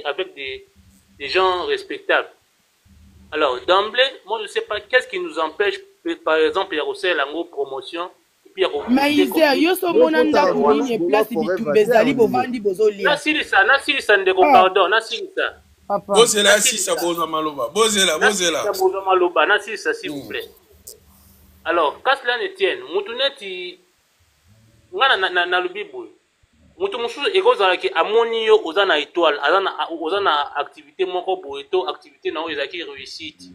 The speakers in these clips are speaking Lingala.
avec des gens respectables. Alors, d'emblée, moi, je ne sais pas qu'est-ce qui nous empêche, par exemple, il y a aussi la promotion. Et puis, il y a Maïzer, yo so mona ndako nini e place bitumba ezali bovandi bozolia. Nasilisa ndeko, pardon, nasilisa. Papa. Bozela asisa boza maloba. Bozela. Boza maloba, nasilisa, s'il vous plaît. Alors, qu'à cela ne tienne, mutuneti, ngana na lubibu. Mutu mususu ekozalaki amoni yo oza na étoile, oza na activité moko boye to activité na oyo ezalaki réussite.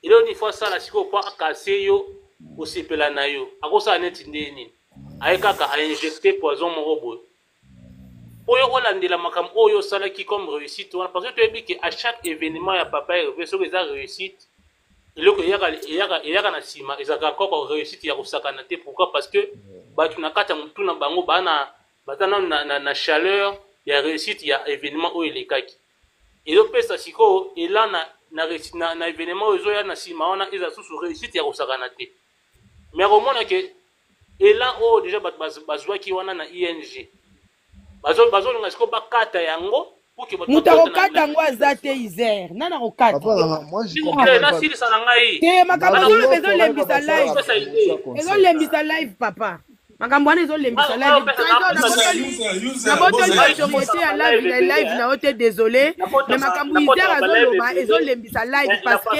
Eloko ni fois sala sikoyo po akase yo osepela na yo akosala neti nde nini aye kaka ainjecte poison moko boye oyo olandela makambo oyo osalaki comme réussite wana parce que toyebi ke à chaque événement ya papa Hervé soki eza réussite eloko eyaka na nsima ezalaka koko réussite ya kosakana te. Pourquoi? Parce que bato na kati ya motu na bango baza na chaleur ya réussite ya événement oyo elekaki ezopesa sikoyo ela na événement oyo ezoya na nsima wana eza susu réussite ya kosakana te. Mais akomona ke ela oyo déjà bato bazwaki wana na ING bazolinga sikoyo bakata yango mutu akokata yango aza te Izer nana kokata nasilisa na ngai te makambo oyo ezolembisa live papa makambo wana ezolembisa live nabotoli bajomote ya live na yo te désolé mais makambo Izer azoloba ezolembisa live parce que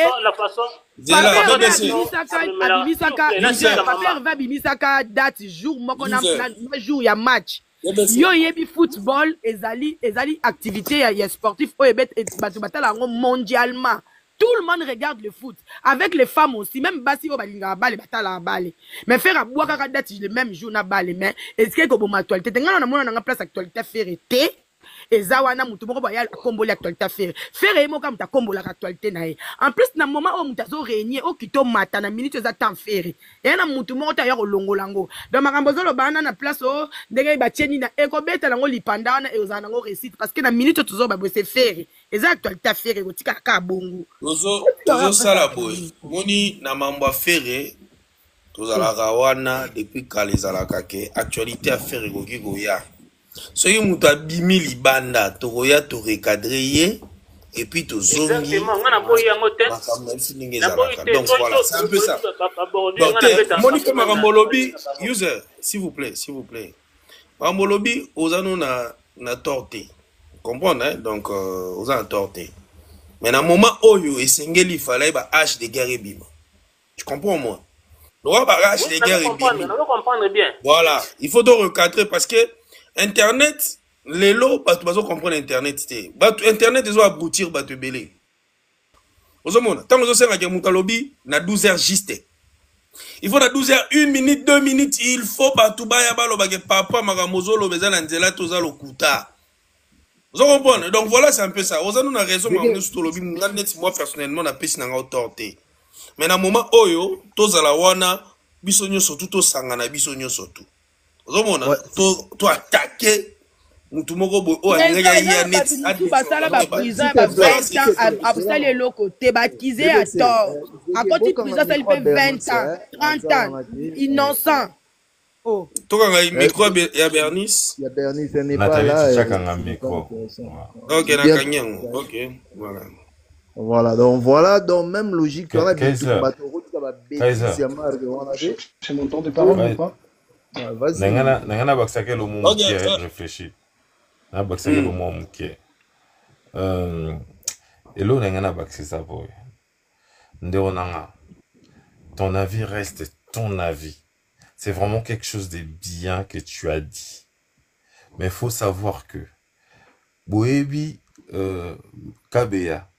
paper va bimisaka date jour moko na jour ya match yo yebi football ezali activité ya sportif oyo bato batala yango mondialement. Tout le monde regarde le foot. Avec les femmes aussi. Même basi o balinga balle batala balle. Mais faire à boire kaka date le même jour na balle. Mais est-ce que comme actualité tenga na mona na place actualité faire été eza wana mutu moko ba ya komboli actualité faire. Faire emo comme ta kombola actualité na ye. En plus na moment o mutu zo réunir o kito mata na minute za temps faire. Et na mutu moko ta ya kolongo lango. Donc makambo zo lo bana na place o ndenge ba tieni na eko beta lango lipanda na ezana ngo réussite parce que na minute tuzo ba bose faire. Eza actualité faire ko tika ka bongo. Tozo sala boy. Moni na mambo affaire tozalaka wana depuis kala ezalaka ke actualité affaire koki koya. Soki mutu abimi libanda tokoya to recadrer ye et puis tozongi donc voilà c'est un peu ça. Monique Marambolobi user s'il vous plaît Marambolobi ozano na torté comprendre hein? Donc ozana torté mais na moment oyo esengeli fallait ba H de guerre bima tu comprends moi donc ba H de guerre bima voilà il faut donc recadrer parce que Internet, les lots, bato bazo comprendre Internet. Internet, ils ont aboutir bato belé. Ozomona, tant que vous savez que Moutalobi, na 12 heures juste. Il faut na 12 heures, 1 minute, 2 minutes, il faut bato baya balo bagé papa, magamozo, lo bezan anzela, toza lo kuta. Vous comprenez? Donc voilà, c'est un peu ça. Ozano na raison, moi personnellement, na pesi na autorité. Mais na moment oyo, toza la wana, bisonyo sotu, to sangana bisonyo sotu. Zomona to attaquer mutu moko boy o alinga ya net basala ba prison ba 20 ans abusali eloko te baptisé à tort à côté prison ça il fait 20 ans 30 ans innocent. Oh to kanga micro ya Bernice n'est pas là chakanga micro OK na kanyango OK voilà donc même logique on a bien c'est mon temps de parole ou pas? Vas-y. Nangana baksake le mot qui réfléchit. Na baksake le mot qui et l'eau nangana baksé ça boy. Ndeo nanga. Ton avis reste ton avis. C'est vraiment quelque chose de bien que tu as dit. Mais il faut savoir que Boebi Kabea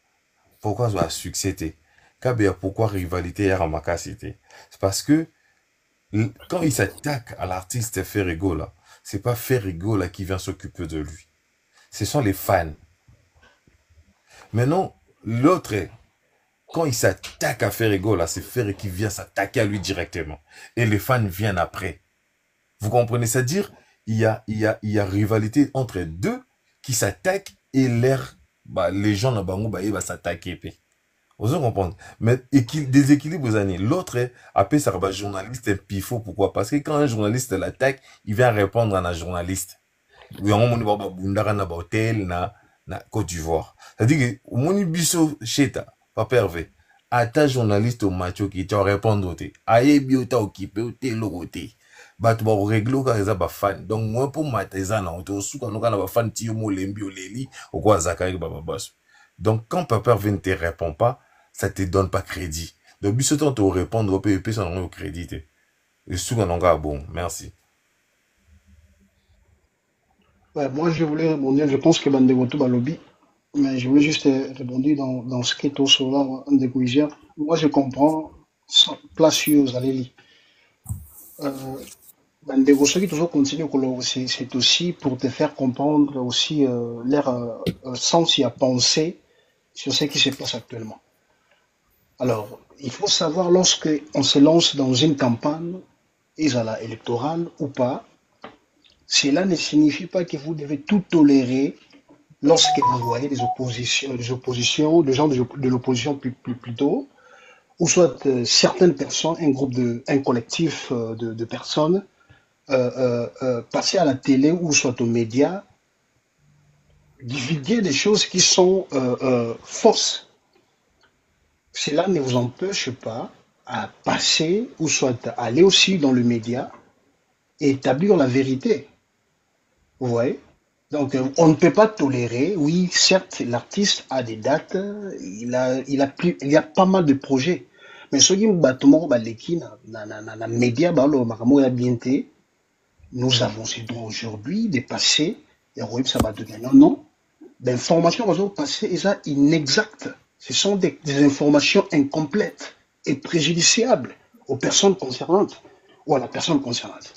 pourquoi ça a succédé? Kabea pourquoi rivalité à Ramakasité? C'est parce que quand il s'attaque à l'artiste Ferrigo là, c'est pas Ferrigo là qui vient s'occuper de lui. Ce sont les fans. Maintenant, l'autre, quand il s'attaque à Ferrigo là, c'est Ferrigo qui vient s'attaquer à lui directement. Et les fans viennent après. Vous comprenez? C'est-à-dire, il y a rivalité entre deux qui s'attaquent et les gens là-bas vont s'attaquer. Vous comprenez? Mais déséquilibre aux années. L'autre, après ça, journaliste est pifo. Pourquoi? Parce que quand un journaliste l'attaque, il vient répondre à un journaliste. Oui, on va hôtel, na Côte d'Ivoire. C'est-à-dire que mon biso cheta, Papa Hervé, à ta journaliste au macho qui t'a répondre te, aye biota occupé au te logote. Bat ba réglo ka eza ba fan. Donc moi pour mateza na auto suka no kana ba fan ti mo lembi o leli o kwa zakari ba babasu. Donc quand Papa Hervé ne te répond pas, ça te donne pas crédit. Donc biso tant te répondre peu ça non crédit. Et suka no ga bon, merci. Ouais, moi, je voulais rebondir, je pense que Bandegoto Balobi, mais je voulais juste rebondir dans ce qui est au solar de Gouigia. Moi, je comprends, place aux Aléli. Bandegoto qui toujours continue, c'est aussi pour te faire comprendre aussi leur sens à penser sur ce qui se passe actuellement. Alors, il faut savoir lorsque on se lance dans une campagne, électorale ou pas, cela ne signifie pas que vous devez tout tolérer lorsque vous voyez des oppositions, des gens de l'opposition plutôt, ou soit certaines personnes, un collectif de personnes, passer à la télé ou soit aux médias, divulguer des choses qui sont fausses. Cela ne vous empêche pas à passer ou soit à aller aussi dans le média et établir la vérité. Vous voyez? Donc, on ne peut pas tolérer, oui, certes, l'artiste a des dates, il y a pas mal de projets. Mais ce qui na média, nous avons ce droit aujourd'hui de passer, non, l'information va passer, et ça, inexacte. Ce sont des informations incomplètes et préjudiciables aux personnes concernantes ou à la personne concernante.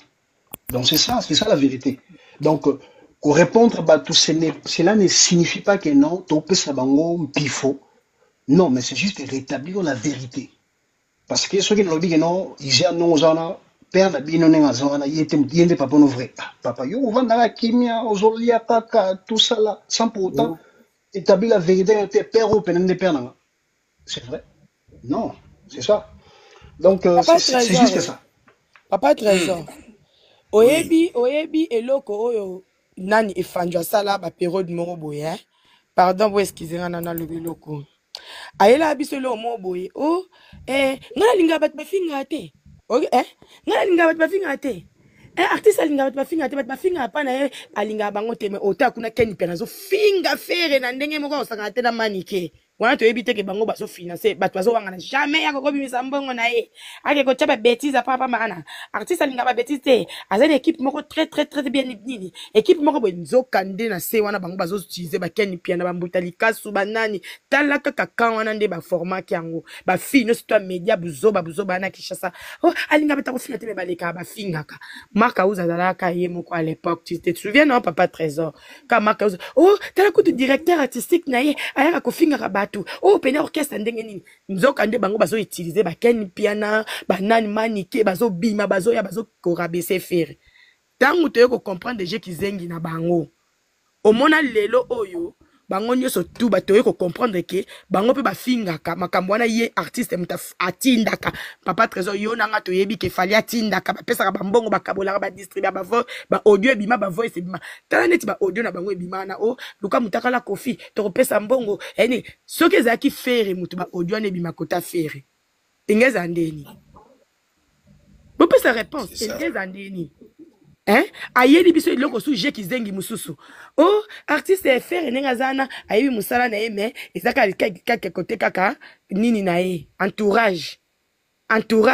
Donc, c'est ça la vérité. Donc, pour répondre à tout cela ne signifie pas que non, non, mais c'est juste rétablir la vérité. Parce que ceux qui nous disent que non, ils ont père na bino nenga zona yende papa no vrai. Papa yo on va dans la kimia ozolia kaka tout ça là sans pour autant établir la vérité tes père au peine de père. C'est vrai? Non, c'est ça. Donc c'est juste ça. Papa Trésor. Oyebi eloko oyo nani efanjwa sala ba période moko boye. Pardon, vous excusez-moi nana le eloko. Ayela biso lo mo boye. Oh ngana linga bat bafinga te. OK ngana linga bat bafinga te. Artiste alinga bat bafinga pa na alinga bango te me ota kuna Ken pena zo finga fere na ndenge moko osanga te na manike. Wana to ebite ke bango baso financer bato bazo wangana jamais ya ko bimisa mbongo na ye ake ko tshaba bêtise papa mana artiste alinga ba bêtise te azali équipe moko très bien nini équipe moko bonzo kande na se wana bango bazo utiliser ba Ken pia na bambuta likasu banani tala kaka kan wana nde ba format kiango ba fino sito media buzo bana Kishasa oh alinga bata ko finga te me baleka ba fingaka Marka Uza zalaka ye moko à l'époque tu te souviens non papa Trésor ka Marka Uza oh tala ko directeur artistique na ye ayaka ko finga ba oh pena orchestre ndenge nini nzoka nde bango bazo utiliser ba Ken piana banani manike bazo bima bazo ya bazo korabese fere tangu to yeko comprendre des jeux qui zengi na bango omona lelo oyo bango nyoso tu ba to yeko comprendre que bango pe ba fingaka makambo wana ye artiste muta atindaka papa Trésor yo nanga to yebi ke fali atindaka ba pesa ba mbongo ba kabola ba distribuer ba audio ebima ba voice ebima tala neti ba audio na bango ebima na o luka mutaka la kofi to pesa mbongo eni soki ezaki fere mutu ba audio na ebima kota fere ingeza ndeni bo pesa réponse ingeza ndeni ayeli biso iloko su je kizengi mususu oh artiste faire nenga zana ayebi musala na ye mais ezaka kaka côté kaka nini na ye entourage ezani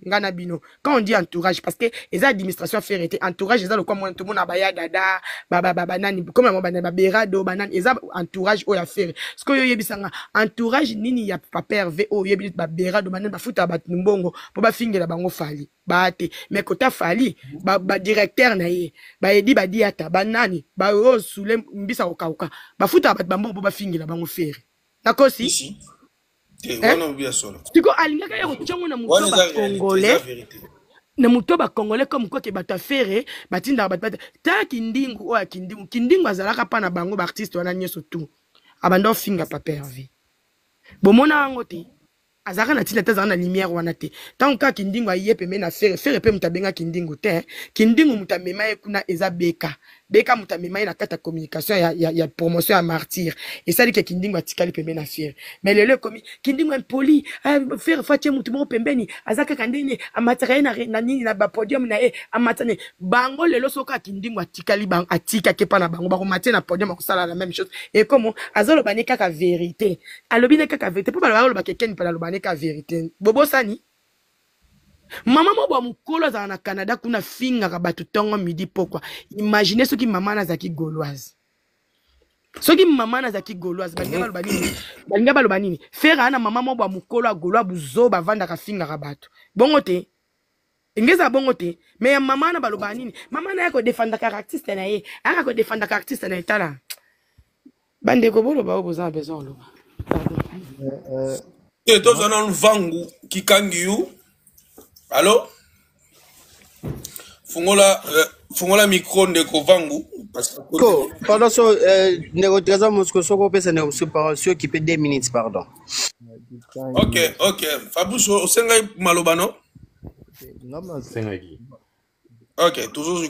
ngana bino quand on dit entourage parce que les administrations faire été entourage ezalo comme tout monde abaya dada baba nani comme mo bana berado banani eza entourage o ya faire ce que yo yebisanga entourage nini ya papa Hervé o yebi ba berado banani bafuta bat mbongo po ba fingela bango fali bate mais kota fali ba directeur na ye ba edi ba diata banani ba o sule mbisa okauka bafuta bat mbongo po ba fingela bango faire d'accord si Tiko alingaka ya kuchango na mutoba congolais na mutoba congolais comme quoi ke bata fere batinda bata ta kindingu o kindingu azalaka pa na bango ba artiste wana nyeso tu abando finga Papa Hervé bomona wango te azaka na tina tazana lumière wana te tant ka kindingu ayepe me na fere pe mutabenga kindingu te kindingu mutamema kuna eza beka beka mutamema na kata communication ya promotion ya martyr et ça dit que kindingo atikali pembeni na fier mais lelo komi kindingo impoli faire fatie mutu mo pembeni azaka kandine amataka na nini na ba podium na amatane bango lelo soka kindingo atikali bang atika ke pa na bango ba ko mater na podium ko sala la même chose et comment azolo bane kaka vérité alobi na kaka vérité po ba ba keken pa lo bane kaka vérité bobo sani Maman mo mukolo za na Canada kuna finga ka batu tongo midi pokwa. Imaginez ce qui maman na zaki gauloise. Ce qui maman na zaki gauloise balinga balo banini. Faire ana maman mo mukolo a gaulois buzo ba vanda ka finga ka batu. Bongo te. Ingeza bongo te. Mais maman na balo banini. Maman na ko défendre ka artiste na ye. Aka ko défendre ka artiste na etala. Bande ko bolo ba besoin lo. Et toi on a un vangu qui kangiu. Allô? Fungola micro ndeko vangu parce que pardon so négociation Moscou soko pesa ne séparation qui peut 2 minutes pardon. OK Fabuso osenga maloba no? Non senga gi. OK toujours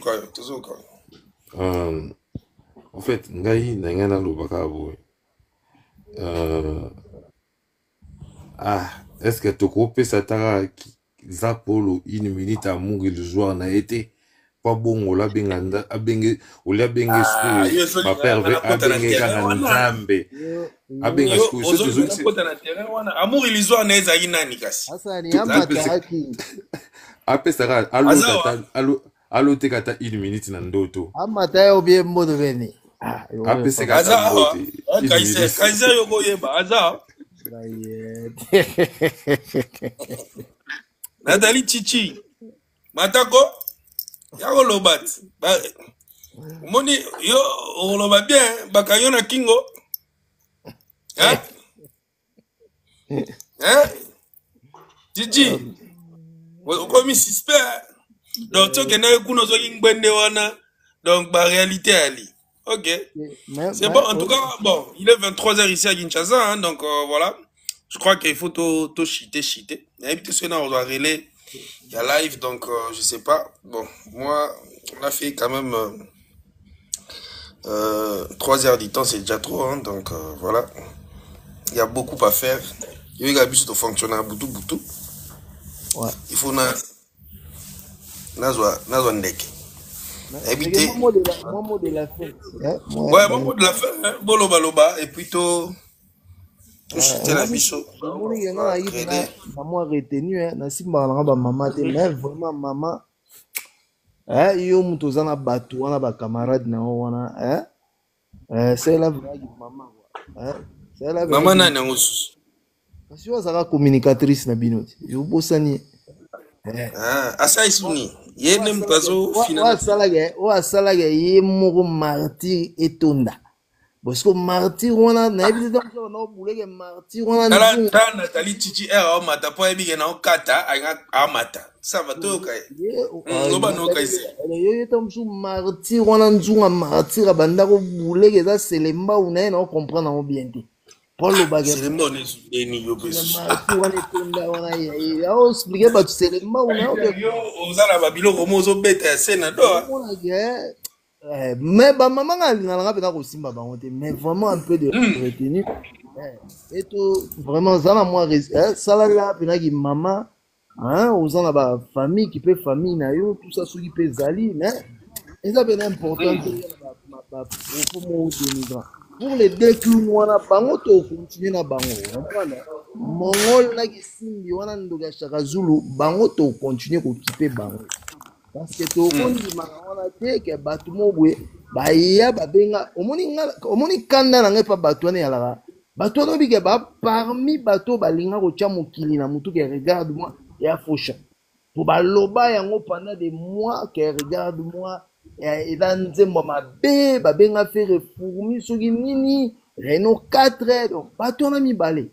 en fait ngai na ngana lobaka bo. Est-ce que toko pesa tara Zapolo une minute à mourir le joueur n'a été pas bon on l'a bien abengé on l'a bien exclu ma père veut abengé kanzambe abengé exclu amour il joueur n'a ezaki nani kasi après ça allo te kata une minute na ndoto amata yo bien modo veni après c'est kata kaisa yoko yeba aza Nathalie Chichi Matako Yako lobat Moni yo lobat bien Bakayo na kingo Hein Chichi Okomi suspect Donc tu connais kuno zo kingbende wana Donc ba réalité ali OK c'est bon en tout cas bon il est 23h ici à Kinshasa hein, donc voilà je crois qu'il faut tout cheater. Il y a peut-être on doit relayer. Il y a live, donc je sais pas. Bon, moi, on a fait quand même 3 heures du temps, c'est déjà trop. Hein, donc voilà. Il y a beaucoup à faire. Il y a des fonctionner à boutou. Ouais. Il faut nazwa ndeke. Éviter. Moi mot de la fête. Ouais, mot de la fête. Hein, boloba et puis tout. C'était la bicho. Maman retenu na simba na ba maman te mais vraiment maman yo muto zana batu wana ba camarade na wana c'est la vraie maman c'est la maman na ngosu parce que ça communicatrice na binoti yo bosani asa isuni yene mkazo final wa salaga ye moko martyr etonda parce que martyr wana na ebite donc na obuleke martyr wana na Nathalie Chichi era mata po ebike na okata amata ça va to kai loba no kai se yo tomsu martyr wana nzunga martyr banda ko buleke za selemba una na comprendre na bien te Paul Lobage selemba on est ni yo beso martyr wana etonda wana ya o expliquer ba selemba una yo ozala babilo komo zo beta sena do mais ba maman nga pena ko simba bango te mais vraiment un peu de retenue et tout vraiment ça na moi ça là pena ki maman hein aux na ba famille qui peut famille na yo tout ça qui peut zali mais et ça bien important ba pour moi pour les deux qui wana bango to continuer na bango comprendre mongol na ki simbi wana ndoga shaka zulu bango to continuer ko kiper bango parce que to kondi makana te ke batu mobwe ba ya babenga omoni kanda na ngepa batu ne yala batu no bige ba parmi batu balinga ko tia mokili na mutu ke regarde moi et afosha pour ba loba yango pendant des mois ke regarde moi et dans nzembo mabe babenga faire fourmi soki nini Renault 4 donc batu na mi balé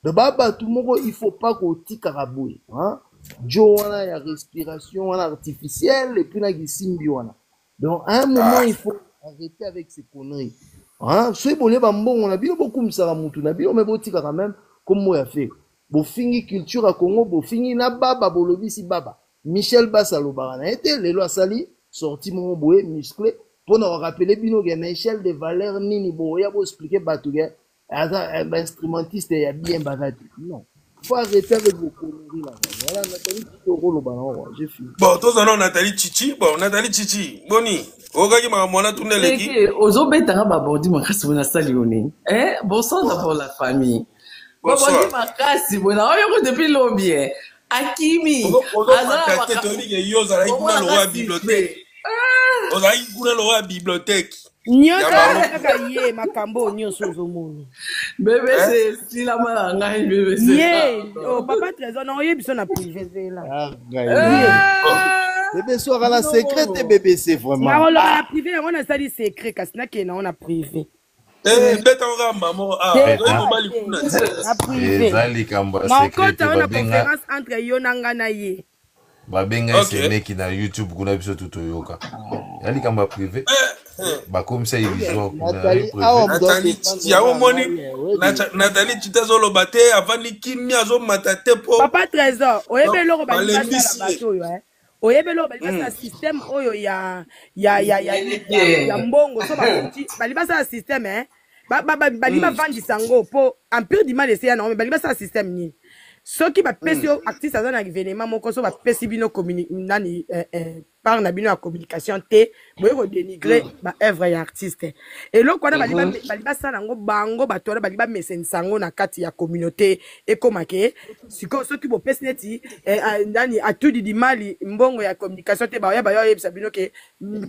de ba batu moko il faut pas ko tika raboué hein Jo wana ya respiration wana artificielle et puis na gisimbi wana donc à un moment il faut arrêter avec ces conneries hein so bolé ba mbongo na bino beaucoup msaka mutu na bino mais botika quand même comme moi ya fait bo fingi culture à Congo bo fingi na baba bolobi si baba Michel Bassalo barana était lelo asali sorti mon boé musclé pour nous rappeler bino que l'échelle de valeur nini boya pour expliquer batouga un instrumentiste ya bien bazati non faut arrêter avec vos conneries là voilà Nathalie Toro le ballon j'ai fini bon tous allons Nathalie Chichi boni okaki makamona tourner l'équipe ozobetanga babodi makasi bona salione bonsoir d'abord la famille babodi makasi bona oyo depuis lobby Akimi azala tonique yoza la kuna loa bibliothèque oza kuna loa bibliothèque nyota kaka ye makambo nyonso ozomona bébé c'est sila mala ngai bébé c'est ye oh papa trésor na oyebiso na privé zela bébé soir la secrète bébé c'est vraiment na la privé on a sali secret kasi na ke na on a privé beta ora maman na privé ezali kamba secret on a conférence entre yo na nga na ye babenga eseneki na YouTube kuna biso tutoyoka yali kamba privé bakomisa illusion Nathalie Chitazoloba te avandi kimi azomata te po papa trésor oyebe loko balibasa bato oyo oyebe loko balibasa système oyo ya mbongo so balibasa système baliba vandisa ngo po empire du mal essayer na balibasa système ni soki bapesi yo artiste aza na événement moko so bapesi bino nani par na bino ya communication te boye ko dénigrer ba œuvre ya artiste eloko wana baliba sala ngo bango bato wana baliba mesenisa ngo na kati ya communauté ekomake siko soki bopesi neti nani atudi di mali mbongo ya communication te ba ya yebisa bino ke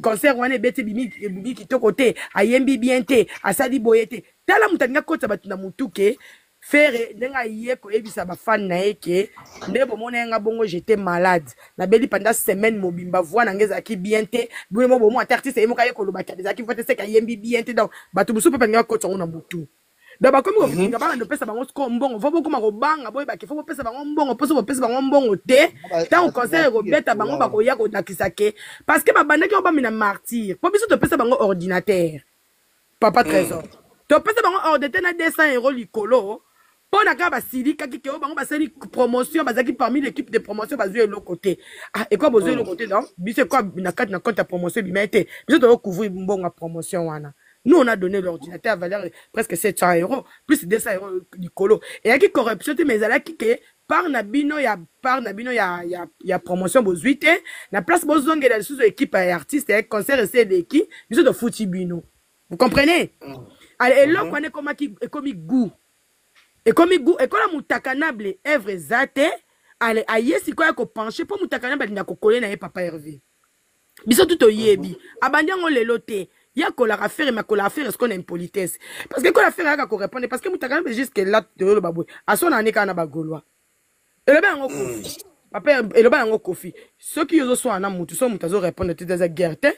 concert wana ebeti bimi kitoko te ayembi bien te asali boye te tala mutanga kota bato na mutuke faire nenga yeko ebisa ba fan na eke ndebo mona nga bongo j'étais malade na beli pendant semaine mobimba voix na ngeza ki bien te bwe mo bomo artiste emo ka yeko loba kadeza ki vote se ka yembi bien te donc batu busu pepe nga ko tongo na mutu da ba komi ko finga ba ndo pesa bango ko mbongo fo boko ma ko banga boy ba ki fo pesa bango mbongo poso bo pesa bango mbongo te tant conseil ko beta bango ba ko ya ko nakisake parce que ba bandaki on ba mina martyr po biso to pesa bango ordinateur papa trésor to pesa bango ordinateur na 200 € likolo. Pour la gaba sili kaki ke bango basali promotion bazaki parmi l'équipe de promotion bazui le côté et quoi bazui le côté non bise quoi na compte promotion bi mette bise to couvrir mbonga promotion wana nous on a donné l'ordinateur à valeur presque 700 €, plus 200 € du colo et y a qui corruption te mais ala ki ke par nabino ya promotion bozuite na place bozonge la sous équipe artiste et concert c'est l'équipe bise de fouti bino vous comprenez allez là on est comme goût et comme goût et comme mutakanable œuvre zate ale ayesi ko ko pencher pour mutakanable na ko koler na papa Hervé biso tout oyebi abandi ngo lelo te ya ko la affaire ma ko la affaire est-ce qu'on a une politesse parce que ko la affaire ko répondre parce que mutakanable jusque là de le babou asona ne kana bagolwa et le ba ngo kofi papa et le ba ngo kofi ceux qui yo so ana mutu so mutazo répondre te des guerre te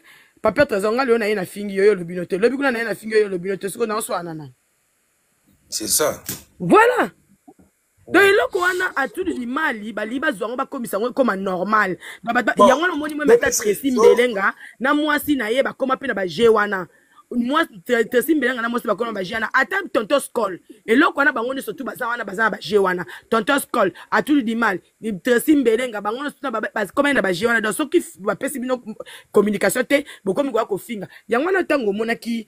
papa trésor nga le na ina fingi yo le binote le bikuna na ina fingi yo le binote so na so ana. C'est ça. Voilà. Donc il wana a tout du mali baliba zongo ba komisa ngo comme normal. Ba yango na moni mo meta Tracy Mbelenga na mwasi na ye ba koma pe na ba je wana. Moi Tracy Mbelenga na mwasi ba koma ba je wana ata tonton Skol. Et loko wana bango ne surtout baza wana ba je wana. Tonton Skol a tout du mal. Tracy Mbelenga bango ne surtout ba koma na ba je wana donc so ki ba pesi bino communication te bokomi kwa ko finga. Yango na tango monaki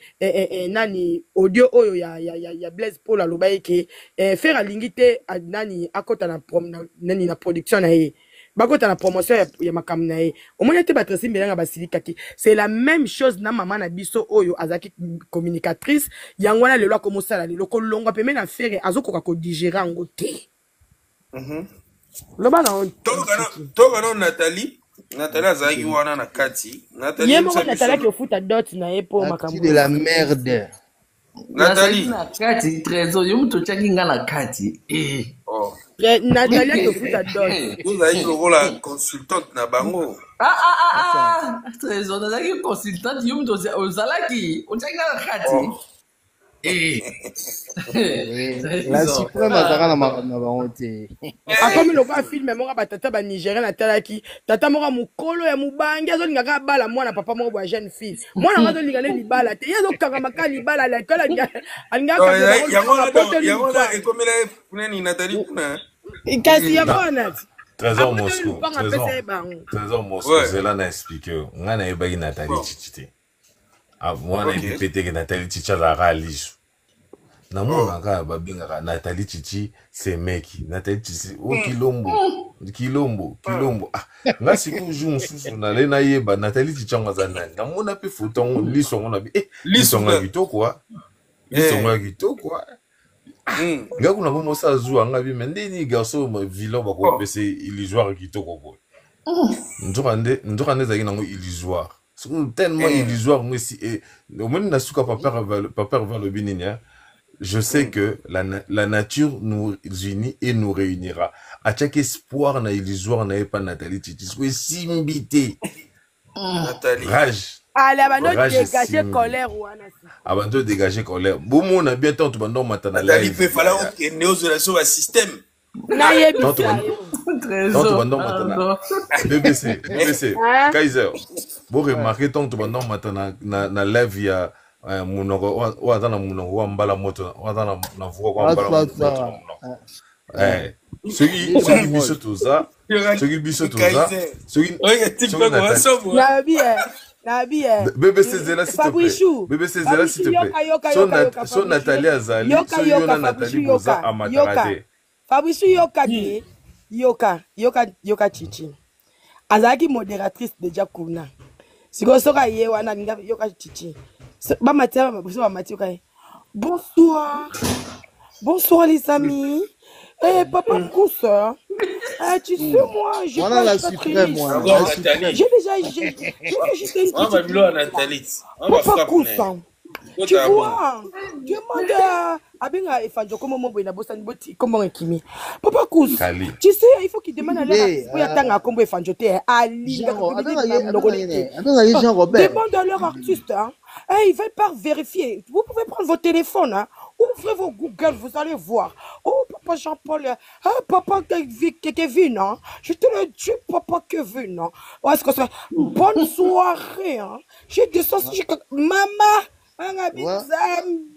nani audio oyo ya Blaise Paul aloba yeke faire alingite nani akota na nani na production na ye bakota na promotion ya makam na ye omoni te Tracy Mbelenga basilikaki c'est la même chose na mama na biso oyo azaki communicatrice yango na lelo akomosala lelo kolongwa peme na faire azokoka ko digérer ngo te loba na toka na Nathalie azaki wana na kati Nathalie Nathalie ki ofuta dot na ye po makambo de la merde Nathalie na kati trésor yo mto chaki nga na kati Nathalie ki ofuta dot vous avez le rôle de consultante na bango trésor nazaki consultante yo mto ozalaki ochaki nga na kati la suprême azaka na bango te akomi lokola filme moko batata ba Nigérien natalaki tata moko mukolo ya mubangi azolingaka bala mwana papa moko bwa jeune fille mwana ngo azolingana libala te ye azokanga maka libala la kola alingaka yango ekomela kuneni Nathalie kuna kasi yakona Trésor Moscou zela na expliquer nga na yebaki Nathalie Chichite Moi, je suis pété que Nathalie Chichi a ralisu. Namonaka babingaka Nathalie Chichi c'est mec. Nathalie Chichi oh Kilombo. Ah, nga siku jour susu na lena yeba Nathalie Chichi ngazana. Namona pe photo liso ngona bi liso ngabito quoi. Liso ngabito quoi. Nga kuna bomo sa zuwa ngabi mendeni garçon ma vilo ba ko pese illusoire kitoko quoi. Ndokande zaki nango illusoire. C'est tellement illusoire moi si et au moins na suka papa vers le bininia. Je sais que la nature nous unit et nous réunira. À chaque espoir na illusoire na pas Nathalie Chichi. Sois simbité. Nathalie. Rage. Allez, abando dégager colère ou anasi. Abando dégager colère. Bon on a bien tant tu bando matana live. Nathalie peut falloir que néo-zélation un système. Na yebi. Tant tu bando matana. BBC. Kaiser. Bon remarquer tant tu bando matana na live ya munoko wadana munoko wa mbala moto wadana na vuwa kwa mbala moto. Ceux biso tout ça. Nabi BBC Zela s'il te plaît. BBC Zela s'il te plaît. Son Nathalie Azali, son Yona Nathalie Boza Amatarate. Fabrice Yoka Chichi. Azaki modératrice déjà kuna. Siko soka ye wana Yoka Chichi. Bonsoir. Bonsoir les amis. Eh papa Cousin. Tu sais moi, j'ai pas la suprême moi. J'ai déjà Papa Cousin. Tu vois, demande à Benga et Fanjo comment mon boy na bossa boti comment Kimi. Papa Kous. Tu sais, il faut qu'il demande à l'artiste pour attendre comment et Fanjo te Ali. Demande à leur artiste hein. Ils veulent pas vérifier. Vous pouvez prendre vos téléphones hein. Ouvrez vos Google, vous allez voir. Oh, papa Jean-Paul, papa Kevin, hein. Je te le dis, papa Kevin, hein. Ouais, est-ce que ça... Bonne soirée, hein. J'ai descendu, maman.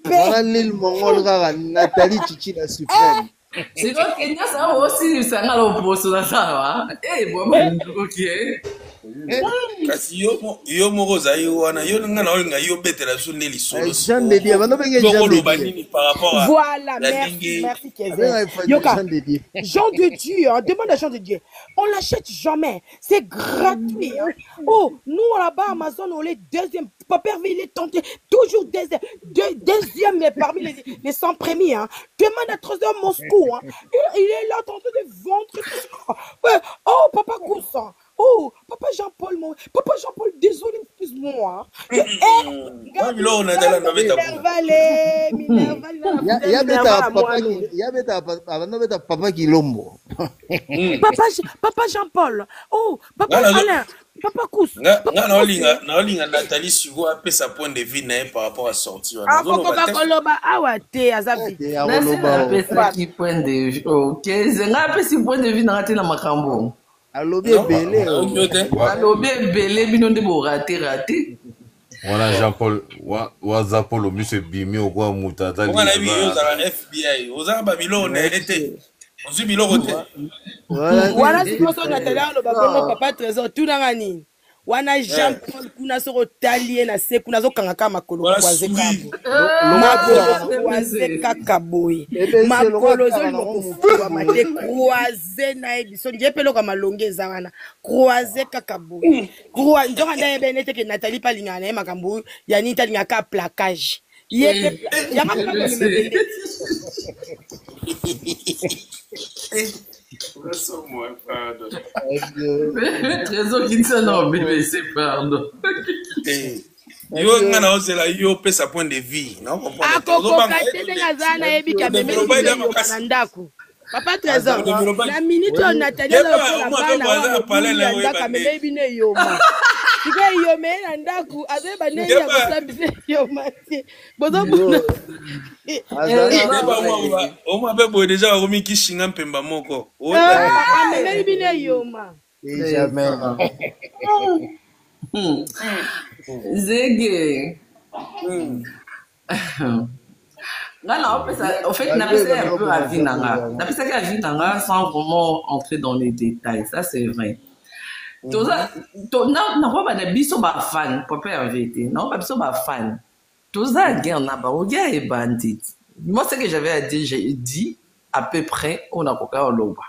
Voilà l'île Mongol, Nathalie Chichi la suprême. C'est donc Kenya, ça aussi, ça n'a pas l'opposé à ça, eh, bon, ok. Kasi yo moko za yo wana yo nga na olinga yo betela so neli solo. Jean de Dieu, bano benge Jean de Dieu. Par rapport à voilà, merci Kevin. Yoka, Jean de Dieu, hein, demande à Jean de Dieu. On l'achète jamais, c'est gratuit. Hein. Oh, nous là-bas Amazon on est deuxième. Papa il est tenté toujours deuxième mais parmi les 100 premiers. Hein. Demande à Trésor Moscou. Hein. Il est là tenté de vendre. Ouais. Oh, papa Coussin. Oh, papa Jean-Paul, désolé, excuse-moi. Papa Kilombo. Papa Jean-Paul. Oh, papa Alain. Papa Kous. Nathalie Sugo a fait sa point de vue par rapport à sortir. Ah, point de vue. Ok, c'est un point de vue dans la Macambo. Alobi belé bino de raté. Voilà Jean-Paul WhatsApp le monsieur bimi au quoi mutata. On a vu la FBI. Aux Babylone était. On suit Bilote. Voilà c'est pour ça que Nathalie le papa trésor tout dans nini. Wana Jean-Paul kuna soko talie na se kuna zo kangaka makolo kwaze kakaboy makolo zo loko mate croiser na ebiso ngepelo ka malonge za wana croiser kakaboy croiser ndoka ndaye benete ke Nathalie palinga na makambo ya nita lingaka plaquage yete ya makambo Trésor qui ne non mais c'est pardon. Yo ngana ozela yo pesa point de vue non comprendre papa Trésor la minute on Nathalie la bana kamele bine yoma Tika yome na ndaku azeba ne ya kusambise yoma bozo bona o ma bebo déjà omi kishinga mpemba moko amele bine yoma jamais Zégué. En fait, n'a pas un peu à Vinanga. N'a pas à Vinanga sans vraiment entrer dans les détails. Ça, c'est vrai. Toza na roba na biso ba fan papa ya vérité. Non pas biso ba fan. Toza guerre na ba ogia et bandit. Moi ce que j'avais à dire j'ai dit à peu près on a koka loba.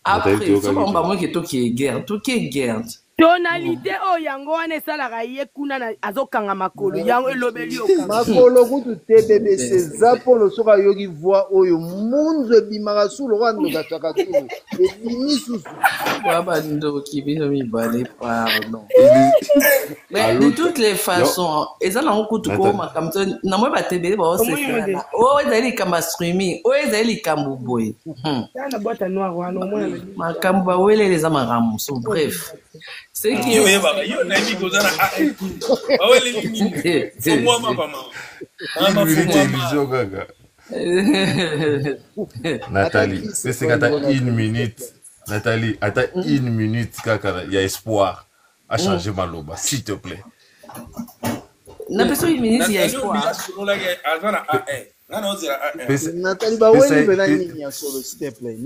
Après so ba moi que to qui est guerre, to qui est guerre. Tonalité o yango wana esalaka ye kuna na azokanga makolo yango elobeli makolo kutu te bebe seza polo soka yoki voix oyo munzu ebimaka sulu kwandoka chakatulu ebimi susu baba ndoki bino mibale pardon mais de toutes les façons ezala kutu ko makamto na moi batebele ba osefana o ezali kama streaming o ezali kambu boy na boîte noire wana au moins makambu ba wele les amaramu so bref c'est qui yo na ndi kozana awele ni moi mama Nathalie, c'est quand t'as une minute. Nathalie, attends une minute, il y a espoir à changer Maloba, s'il te plaît. N'a pas une minute, il y a espoir. Nathalie, bah ouais, il y a solo, s'il te plaît.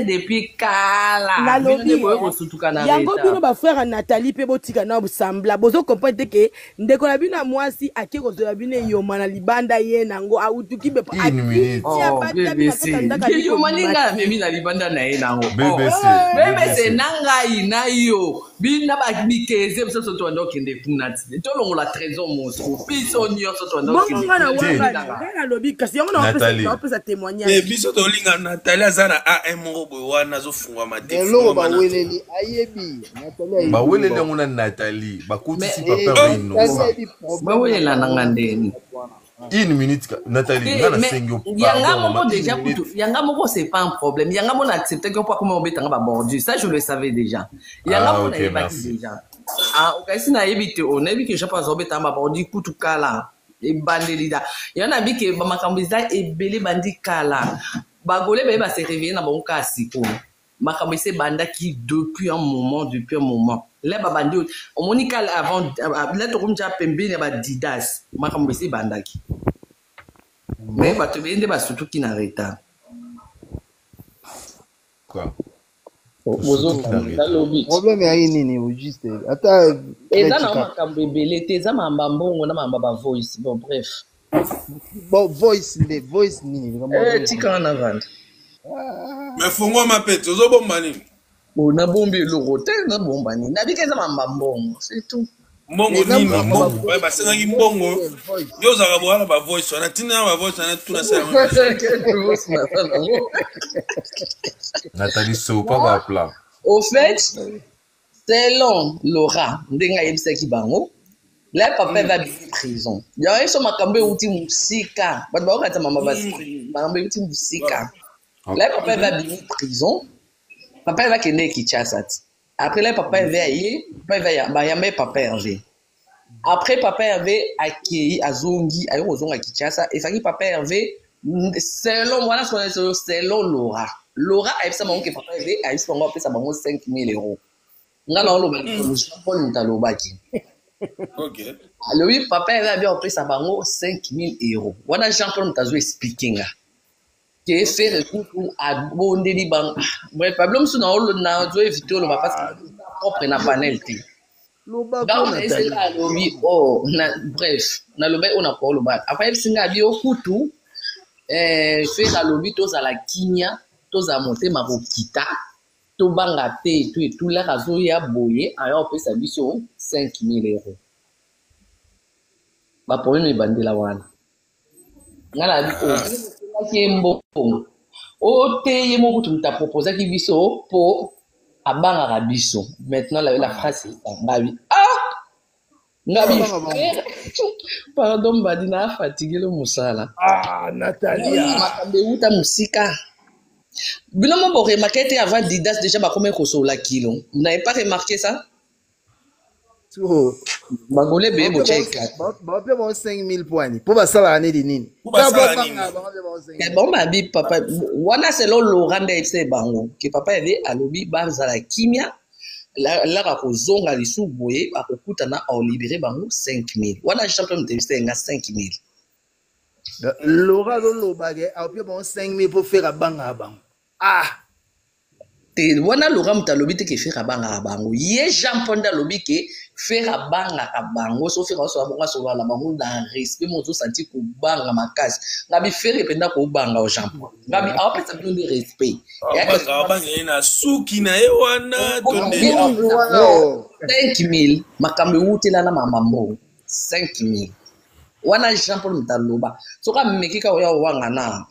Depuis Kala. Yango bino ba frère Nathalie pe botika na busambla bozo comprendre que ndeko na bino mwasi ake ko zola bino yoma na libanda ye nango autuki be une minute yo maninga memi na libanda na ye nango BBC nangai na yo bina ba bikeze biso to ndo kende funati to longo la trésor monstro biso nyonso to ndo kende na lobi kasi yango na opesa témoignage biso to linga Nathalie azana AM robo wana zo fungwa mate lo ba weleli ayebi Nathalie ba weleli ngona Nathalie ba kutisi papa ino ba welela nanga ndeni une minute Nathalie ngana sengyo yanga moko déjà kutu yanga moko c'est pas un problème yanga mona accepter que pas comment on betanga ba bordu ça je le savais déjà yanga mona yebaki déjà okasi na yebite on a vu que je pas obetanga ba bordu kutu kala e bandelida yana bi ke ba makambo za ebele bandi kala bagole ba se réveiller na bon kasi ko makambo se banda qui depuis un moment les babandi on monika avant là to comme ja pembe ba didas makambo se banda ki mais ba te bende ba surtout qui na retard quoi bozo na lobby problème ya nini au juste ata eza na makambo ebele te eza mamba mbongo na mamba ba voice bon bref bon voice nini tika na vanda mais fongo mapete ozobomba nini na bombi le hotel na bomba nini na bikeza mamba mbongo c'est tout mbongo nini mbongo ba senga mbongo yo za kabwana ba voice wana tina ba voice wana tuna sa Nathalie so pas va plan au fait selon Laura ndenga yebisa ki bango là papa va bien prison ya eso makambe uti musika ba ba ka mama ba makambe uti musika là papa va bien prison papa va kende Kinshasa après là papa va y papa va ya papa Hervé après papa Hervé accueilli azongi ayo zonga Kinshasa et faki papa Hervé selon moi selon Laura a ça mon que papa Hervé a eu son appel ça bango 5 000 €. Ngala on loba Jean-Paul Ntalobaki. OK. Alors oui papa Hervé a bien appelé ça bango 5 000 €. Wana Jean-Paul Ntazo speaking que fait recours à bondeli bang. Bref problème sur na zo éviter le parce que propre na panel ti. Donc c'est là lobby bref na lobby on a pas le bas. Après singa bi okutu fait la lobby to za la kinya to za monter marokita to banga te tout la razo ya boye ayo pe sa biso 5 000 €. Ba problème bandela wana. Ngala bi kiembo o te yemo kutu mta proposer ki biso po abanga rabiso maintenant la phrase ngabi ngabi pardon badina fatigué le musala Nathalie makambe uta musika bino mo bo remarquer avant Didas déjà ba combien kosola kilo vous n'avez pas remarqué ça bagole be bo cheka ba pe bon 5 000 points pour ba sala ane di nini bon ba bi papa wana selon Laurent de bango que papa avait alobi ba za la kimia la ka kozonga lisu boye ba kokuta na au libérer bango 5 000 wana champion de nga 5 000 Laura lo bagé a pe bon 5 000 pour faire banga bango te wana Laurent Mutalobi te ke faire banga bango ye Jean Ponda lobi ke faire banga bango so faire so bonga so la bango na respect mo zo senti ko banga makasi ngabi faire penda ko banga o Jean Paul ngabi a pesa de respect ya ka banga ina suki na ye wana tonde 5000 makambe utela na mamambo 5000 wana Jean Paul Mutaloba so ka mekika oya wanga na.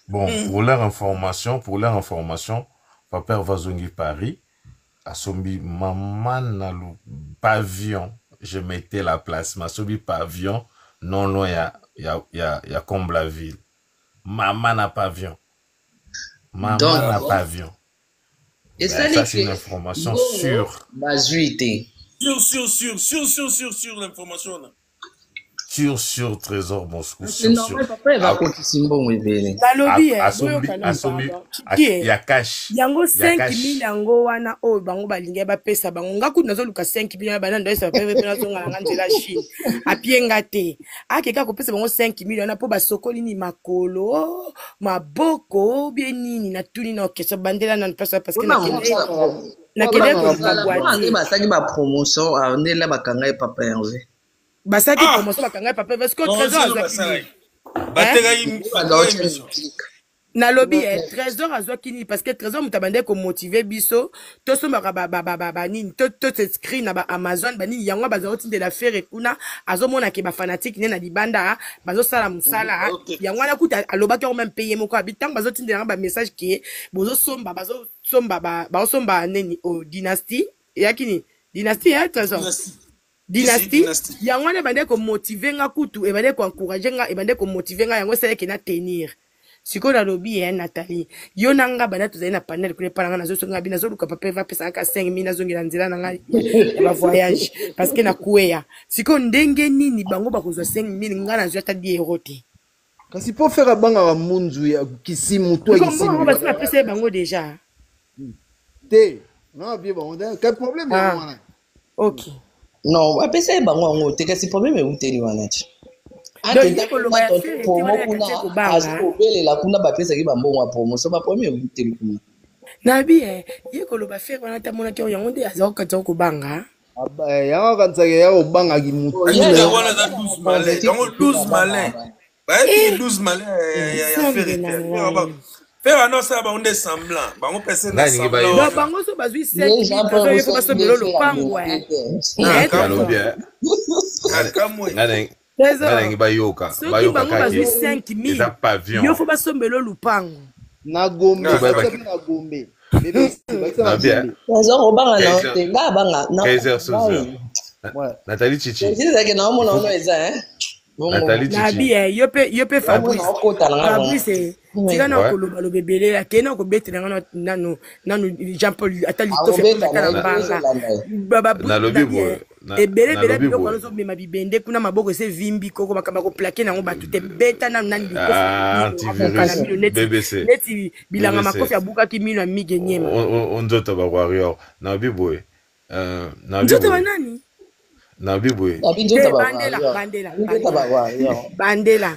Bon, pour leur information, Papa Vazongi Paris a sombi maman na le pavillon, je mettais la place, ma sombi pavillon, non loin y a comme la ville. Maman na pavillon. Maman na pavillon. Et ben, ça c'est une information sûre. Sur l'information là. Sur Trésor Moscou. C'est normal, papa, il va continuer Simbo Mwebele. Il y a cash. Yango 5000 yango wana o bango balinga ba pesa bango ngaku nazo luka 5000 bana ndo esa peve pena zonga ngandela Chine. Apienga te. Akeka ko pesa bango 5000 wana po ba sokoli ni makolo, maboko bien nini na tuni na okesa bandela na pesa parce que na kele ko bagwati. Ba saki ba promotion a ndela bakanga e papa Hervé. Basaki promotion bakanga papa parce que Trésor azaki na lobby Trésor azaki parce que Trésor mutabande ko motiver biso to so ba nini to s'inscrit na ba Amazon bani yango bazoti de la faire kuna azomona ke ba fanatique ne na libanda bazo sala musala yango na kuta aloba ke même payer moko habitant bazoti de ba message ke bozo somba bazo somba neni o dynastie yakini dynastie Trésor Dynastie, yango ne bande ko motiver nga kutu e bande ko encourager nga e bande ko motiver nga yango sele ke na tenir. Siko na lobby Nathalie. Yo nanga bana tuzali na panel kule palanga na zo songa bina zo luka papa va pesa ka 5000 na zongi na nzela na nga ya voyage parce que na kueya. Siko ndenge nini bango bakozwa 5000 nga na zo ata 10 euros te. Kasi pour faire banga wa munzu ya kisimu to kisimu. Comment va se passer bango déjà? Te. Non bien bon, quel problème là? OK. Non, apesa bango ngo te kasi problème e uteli wana ti. Ate ko lo ba promo kuna asko bele la kuna ba pesa ki ba mbongo promo so ba problème e uteli kuna. Na bien, ye ko lo ba faire wana ta mona ke yango nde azoka to ko banga. Yango kanza ke ya banga ki mutu. Ya wana za 12 malais. Yango 12 malais. Ba eti 12 malais ya faire. Faire non ça ba on est semblant. Ba on pèse na semblant. Ba bango so bazui 5000 so ba so belo lo pango Kalo bien. Nana ba yoka ka ki 5000 pavillon. Yo fo ba so belo lupango. Na Gombe, na Gombe. Na bien. Trésor obanga na te nga banga na. Nathalie Chichi. C'est ça que na mo na eza Nathalie Chichi. Na bien, yo pe Fabrice. Fabrice. Tika na koloba lo bebele la kena ko betela nanu Jean Paul atali to fe na banga baba na lobi boy e bele biko ko zo mema bibende kuna maboko se vimbi koko bakamba ko plaquer nango batu te beta na nani BBC neti bilanga makofi abuka ki mino amige nyema on nzoto ba warrior na biboy na nzoto banani na biboy bandela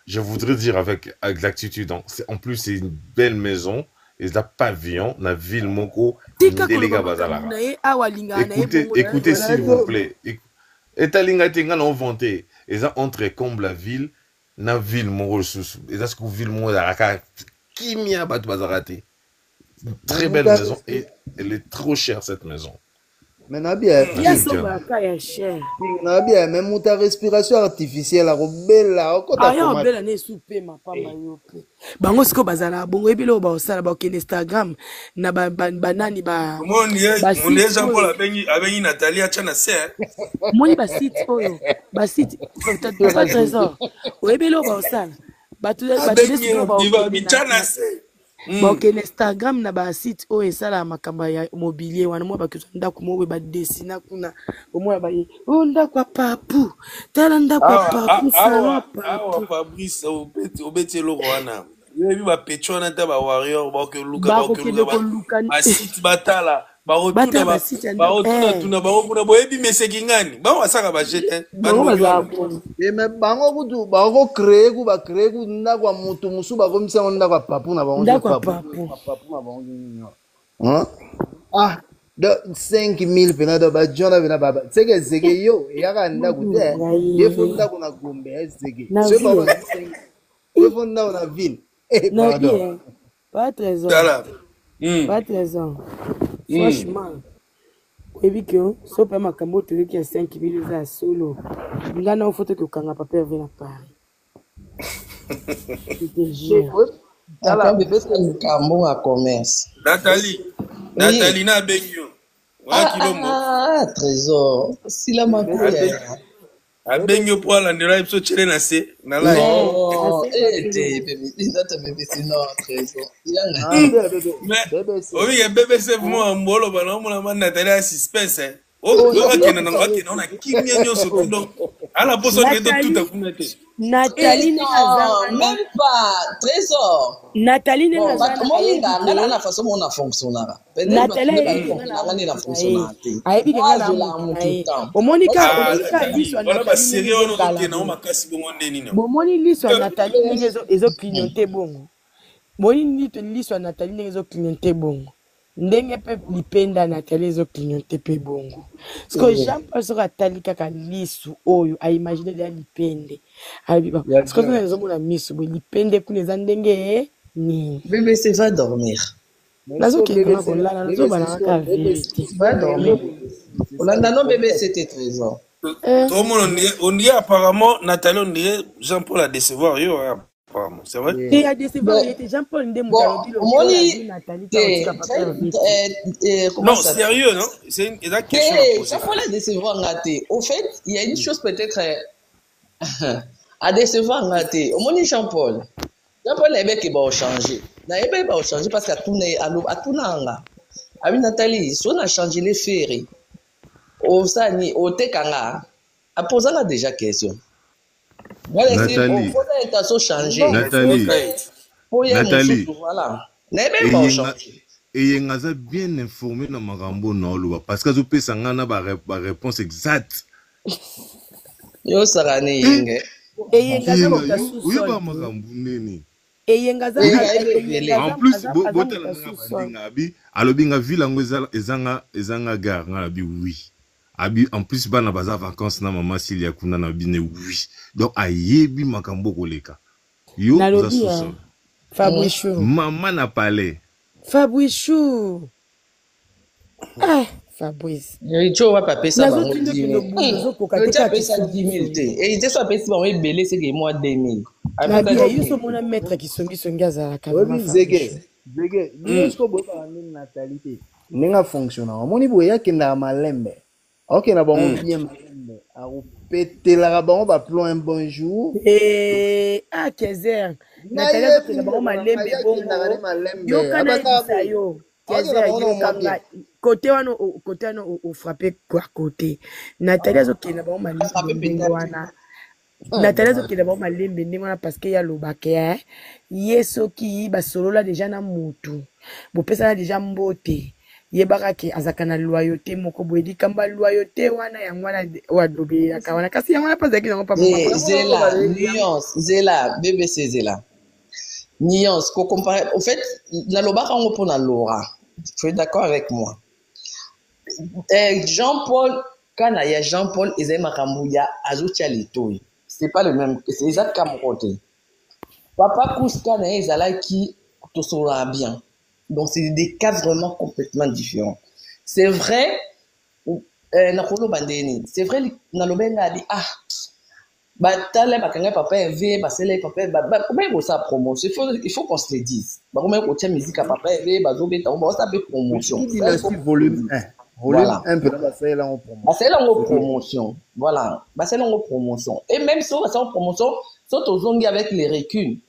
je voudrais dire avec l'attitude, en plus c'est une belle maison. Et là, pavillon, na ville moko, délégat bazalara. Écoutez s'il vous plaît. Et talinga tenga na vanté. Et ça entre comme la ville, na ville moko sous. Et ça ce que ville moko daraka kimia bat bazarate. Très belle maison et elle est trop chère cette maison. Mais na bien. Na bien, même ta respiration artificielle a robela okota koma. Bela ne souper ma pamba yope. Bango siko bazala bongo ebilo ba osala ba ken Instagram na banani ba. Moni Jean Paul abengi Nathalie achana se. Moni ba site oyo. Ba site pas Trésor. Ebilo ba osala. Ba tu ba bichana se. Donc Instagram na ba site o esala makamba ya mobilier wana mo ba kizonda ko mo ba dessiner kuna mo ba o nda kwa papu tala nda kwa papu salon papu Fabrice obeti lo wana yebi ba petchona ta ba warrior ba ke luka ba site batala ba rotuna tuna ba kuna boyebi meseki ngani ba wasaka ba jete mais bango kutu ba ko créer ku ba créer ku nda kwa mutu musu ba ko misa nda kwa papu na bango papu na bango hein ah de 5000 pena do ba jona bina baba zeke yo yaka nda ku te yefunda kuna gombe zeke c'est pas yefunda na ville pardon pas trésor pas trésor franchement oyebi ke so mpe makambo toyoki ya 5000 eza ya solo nga na ofoto kokanga papa herve na paris makambo ya commerce Nathalie na benyo trésor sila makoya abenyo po alandela biso chele na se na la oye bébé c'est moi mbolo bana mona man Nathalie a suspense okena na ngakena na kimia nyonso kundo ala poso de tout akunate Nathalie même pas trésor Nathalie ngana na façon mona fonctionnera Nathalie na fonctionnera aibi ngana omonika liswa wala ba série ono okena o makasi bongo ndeni no bomoni liswa Nathalie ezo clignoter bongo boni liswa Nathalie ezo clignoter bongo ndenge pe lipenda Nathalie ezo clignoter pe bongo parce que Jean-Paul soka tali kaka lisu oyo a imaginer de lipende abiba parce que nous avons la misu lipende kuneza ndenge ni bébé c'est va dormir nazo kekana kolala nazo bana ka vérité va dormir olanda non bébé c'était trésor tout le monde on dit apparemment Nathalie on dirait Jean-Paul a décevoir yo apparemment c'est vrai et a décevoir il était Jean-Paul ndem moni non sérieux non c'est une question à poser Jean-Paul a décevoir ngate au fait il y a une chose peut-être à décevoir ngate moni Jean-Paul ebe ba changer na ebe ba changer parce que tout nanga abi Nathalie so na changer les ferry o sani o tekanga a posé la déjà question Nathalie voilà na ebe ba changer et ngaza bien informé na makambo na oloba parce que zo pesa ngana ba réponse exacte yo sarani yenge et ngaza ba oui ba makambo nini en plus botala nga abi alobi nga ville ngo ezanga gare nga abi oui abi en plus bana baza vacances na mama Silia kuna na bine oui donc ayebi makambo koleka yo za sous Fabrichou maman na palais Fabrichou Fabrice Richo va paper ça bango 10 000 et il te soit pesi bango ebele c'est que moi 2000 avec yuso mona maître qui songi azala kama zege nisko boka nini Nathalie ninga fonctionner moni boya kenda malembe OK na bango bien malembe a petela bango ba plomb un bonjour Kezer Nathalie ko na bango malembe bongo yo kana isayo côté wana au frappé quoi côté Nathalie azokena ba malembe wana Nathalie azokena ba malembe ndenge wana parce que ya lobake yesoki ba solola déjà na mutu bopesa déjà mbote yebaka ke azaka na loyauté moko boye dikamba loyauté wana yango wana wadobe ya kawana kasi yango wana pas zaki yango papa zela nuance zela BBC zela nuance ko comparer au fait na lobaka ngo pona Laura. Tu es d'accord avec moi? Jean-Paul, quand il y a Jean-Paul et Makamouya, c'est pas le même, c'est exact comme côté. Papa Kouska n'a pas qui te sera bien. Donc c'est des cas vraiment complètement différents. C'est vrai, c'est vrai, Nalobenga dit papa élevé, comment ça promotion? Il faut qu'on se le dise. Comment on tient musique à papa élevé, ça peut promotion. Volume 1. Volume 1 peut passer là en promotion. C'est là en promotion. Voilà. C'est là en promotion. Et même si on va en promotion, soit aux ongles avec les reculs.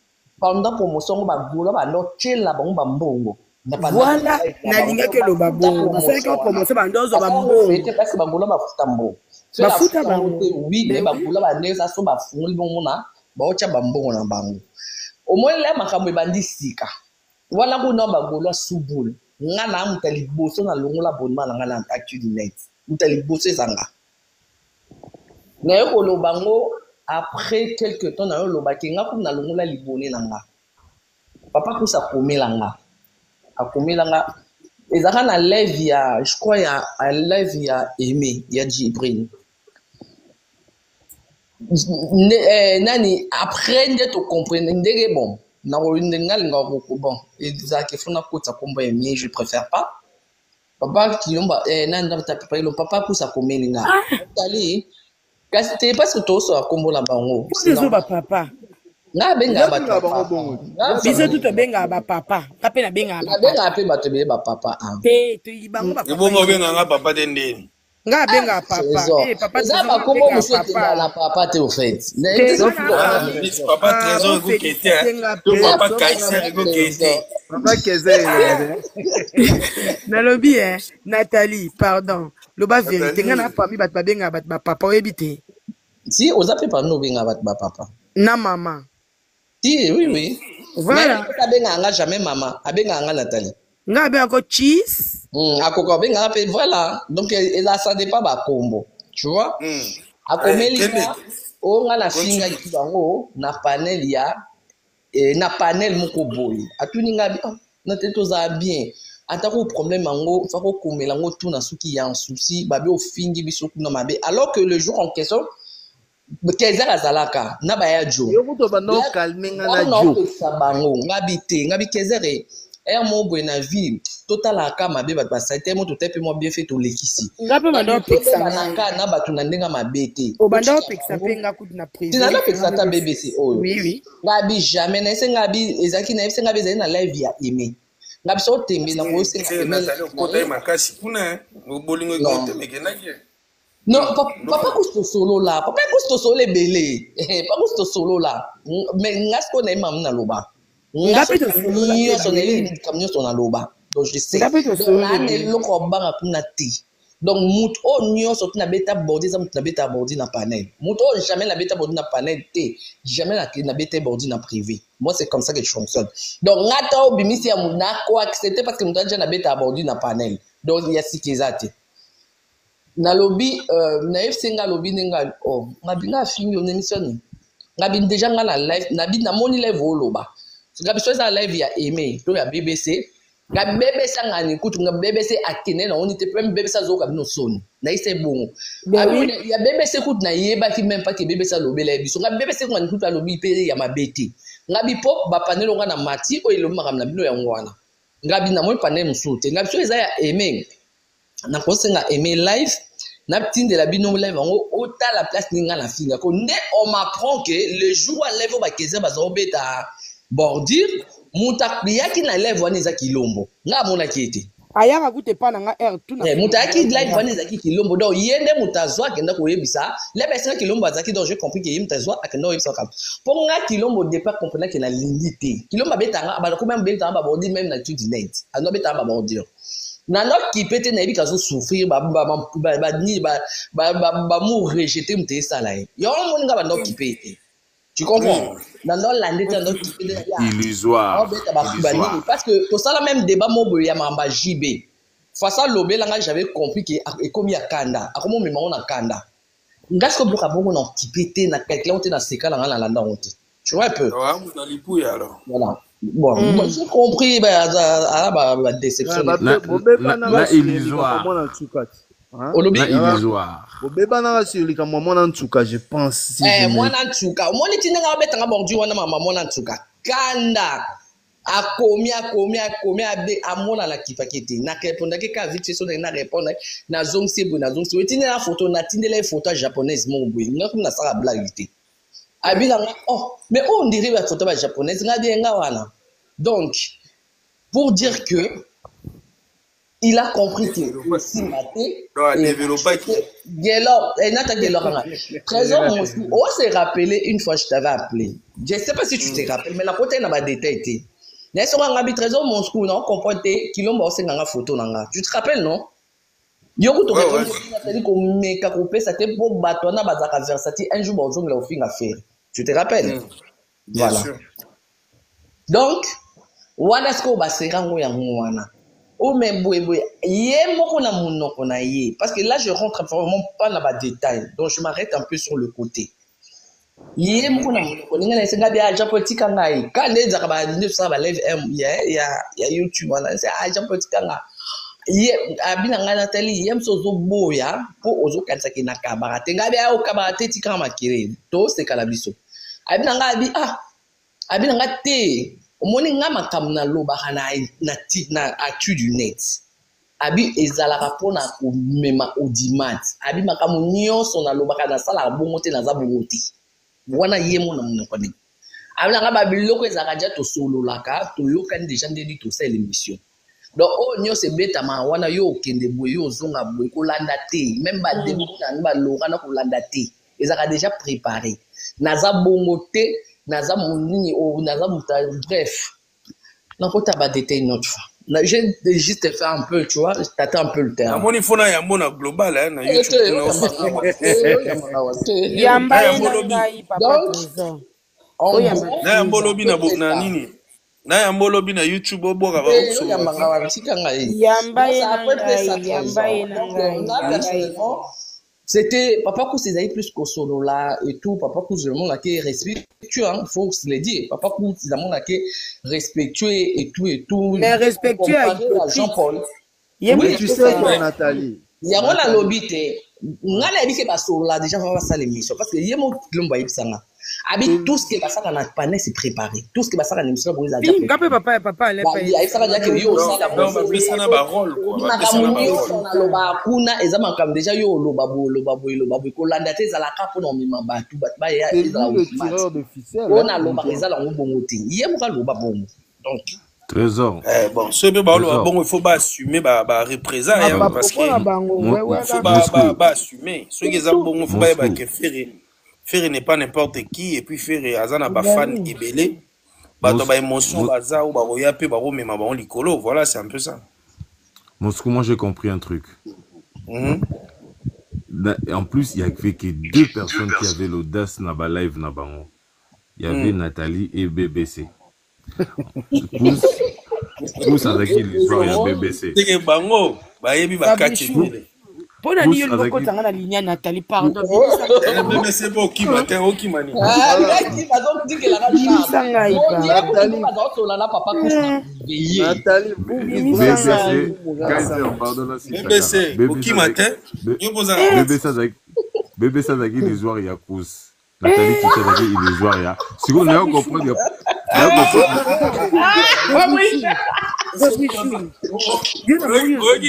pendant promotion ba golo ba no chela ba mbongo. Voilà, nalinga que le babo. Parce que promotion ba ndozo ba mbongo. C'était parce que ba golo ba futa mbongo. Ba futa ba oui, mais ba golo ba neza so ba fungoli bongo na ba ocha ba mbongo na bango. Au moins là makambo ebandisika. Wala kuna ba golo subul. Ngana mutali boso na longola bonma na ngana actually net. Mutali boso zanga. Na yo kolobango après quelques temps na yo lobaki nga kuna longola libone nanga. Papa kusa komelanga. Akomelanga ezaka na live ya je crois ya live ya Aimé ya Djibril. Nani après nde to comprendre ndenge bon na ndenga linga ko bon ezaki funa kota komba Aimé je préfère pas. Papa kilomba nani ndata papa ilo papa kusa komelinga. Tali kasi te parce que to so akombola bango. C'est ba papa. Na benga ba papa. Biso tout benga ba papa. Kape na benga ba. Benga pe ba to be ba papa. Te to ibango ba papa. Ibongo benga nga papa tende. Nga benga papa. Papa ça va comment monsieur te la papa te au fait. Papa trésor go kete. Papa kaiser go kete. Papa kaiser. Nalobi Nathalie, pardon. Loba vérité nga na famille bat ba benga bat ba papa ebité. Si on appelle pas nous benga bat ba papa. Na maman. Si, oui. Voilà. Mais abenga nga jamais maman, abenga nga Nathalie. Nga ben encore cheese. Akoko benga pe voilà. Donc ça ça dépend ba combo. Tu vois? Akomeli o nga na finga kibango na panel ya na panel moko boy. Atuni nga na teto za bien. Atako problème ngo fa ko komela ngo tout na suki ya souci babe o fingi biso kuna mabe alors que le jour en question Kaiser azalaka na baya jo yo kuto bando calmenga na jo sabango ngabi Kaiser mo buena vie total aka mabe bat ba saite mo to tepe mo bien fait to lekisi ngabe bando peksa na batu na ndenga mabete o bando peksa penga kutu na privé tina na peksa ta BBC oyo oui ngabi jamais na ngabi ezaki na ngabi ezali na live ya Aimé ngabi so tembe na ko senga ko te makasi kuna bolingo ko te mekenaki. Non, papa couche solo là. Papa couche solo belé. Papa couche solo là. Mais ngasko na imam na loba. Ngapi to solo là. Son eli camion son na loba. Donc je sais. Donc là ne loko banga kuna ti. Donc mout o nyo so na beta bordi za na beta bordi na panel. Mout o jamais la beta bordi na panel té. Jamais na beta bordi na privé. Moi c'est comme ça que je fonctionne. Donc ngata o bimisi ya muna ko accepter parce que mutanja na beta bordi na panel. Donc il y a sikizate. Na lobby na FC nga lobby ninga ngabi nga fingi on émission ngabi déjà nga na live na moni live oloba ngabi so za live ya Aimé to ya BBC ngabi BBC ngani kutu ngabi BBC akene na on était même BBC zo ngabi no son na ise bongo ya BBC kutu na yeba ki même pas que BBC lobela biso ngabi BBC ngani kutu lobby pe ya mabeti ngabi pop ba panel nga na mati o elo makam na bino ya ngwana ngabi na mo panel musute ngabi so za ya Aimé na kosenga Aimé live na tinde la bino live ngo ota la place ninga la finga ko nde on m'apprend que le jour où live ba Kaiser bazo beta bordure muta yaki na live wana za kilombo nga mona kiete ayaka kute pa na nga air tout na muta yaki live wana za kilombo donc yende mutazwa kenda ko yebisa le besa kilombo azaki donc j'ai compris que yimtazwa akenda yebisa kam pour nga kilombo départ comprendre que la limité kilombo beta nga ba ko même beta ba bordure même na tout net ano beta ba bordure na not qui peut na bika zo souffrir ba ni ba mou rejeter mte sala yo mon nga ba not qui peut tu comprends na not la ndeta not qui peut illusoire parce que pour ça la même débat mo boya ya mamba JB face à lobé là j'avais compris que ekomi ya kanda akomo mema na kanda ngasko bloka bongo na qui peut na quelqu'un on te na seka la landa on tu vois un peu dans l'ipouille alors voilà. Bon, j'ai compris, bah, déception. La illusoire. Illusoire. Bébé na sur maman en tout cas, je pense. Moi en tout cas, moi ni tinga beta ngabordi wana maman en tout cas. Kanda akomi abe amona la kipakete. Na répondre que ka vite so na répondre na zongsi wetina la photo na tindela photo japonaise mon boy. Nga comme na sala blague. Abila mais on dirait la photo japonaise nga bien nga wana. Donc pour dire que il a compris que aussi maté. Non, développer. Gelo, et Nata Gelo, Trésor Moscou, on s'est rappelé une fois, je t'avais appelé. Je ne sais pas si tu te rappelles, mais la côté n'a pas détaillé. N'est-ce pas un Trésor Moscou, non, comprend qu'il a bossé dans la photo. Tu te rappelles, non? Yo to ko meka ko pesa te bo bato na bazaka versati un jour bonjour la ofin affaire. Tu te rappelles? Voilà. Donc wana sko basera ngo ya ngwana. O me boy ye moko na munoko na ye parce que là je rentre vraiment pas dans les détails. Donc je m'arrête un peu sur le côté. Ye moko na munoko ninga na senga bia ja politique ngai. Ka le za ba ndi sa ba live ya YouTube wana c'est ja politique ngai. Ye abina nga Nathalie yem sozo boya po ozo kanisa kina kabarate ngabe a kabarate tika makireni to se kala biso abina nga abina nga te omoni nga makamna loba na actu du net abi ezalaka pona ko mema audimat abi makamu nyonso na loba kana sala bongo te na za bongo te wana yemo na munoko ne abina nga babiloko ezaka ja to solo laka to yokani déjà ndedi to sa l'émission. Donc, on y a ces bêtes à mawana yo kende boyo zonga boy ko landa te même ba debo na ba lorana ko landa te ils ont déjà préparé naza bongo te naza munini o naza muta bref na ko ta ba détail notre fois j'ai juste fait un peu tu vois t'attends un peu le terme amoni fona ya mona global hein na YouTube yamba ngai papa trésor na yambolobi na nini na yambolobi na YouTube oboka ba c'était papa Kous ils avaient plus qu'au solo là et tout papa Kous vraiment là qui est respectueux hein faut se le dire papa Kous ils ont là qui est respectueux et tout mais respectueux à Jean-Paul oui tu sais Nathalie il y a la lobby te ngala bise ba solo là déjà va ça l'émission parce que yemo kilomba yipsanga abi tout ce qui va ça dans la panne c'est préparé tout ce qui va ça dans l'émission pour les avis papa les il ça va dire que yo ça na ba rôle quoi na loba kuna ezama comme déjà yo loba ko landa te za la kapo no mima batu ba ya on a loba ezala ngobongo te yemo ka loba bongo donc Trésor. Bon, ce que bon, il faut pas assumer, représailles, parce que il faut pas assumer. Ce qui est bon, il faut pas que faire n'est pas n'importe qui, et puis faire azana ba fan ibelé, ba to ba émotion baza ou ba roya pe ba ro mais ma ba on licolo, voilà, c'est un peu ça. Moscou, moi j'ai compris un truc. En plus, il y avait que deux personnes qui avaient l'audace na ba live na bango. Il y avait Nathalie et BBC. Tous avec qui l'histoire ya BBC. C'est que bango, ba yebi ba kati. Pona ni yo ko tanga na ligne Nathalie pardon. BBC bo ki matin o ki mani. Qui va donc dire que la Nathalie la papa Nathalie BBC Kaiser pardon BBC o ki matin. Yo poza BBC avec l'histoire ya Kous. Nathalie qui s'est avec l'histoire ya. Si vous n'avez pas compris oui,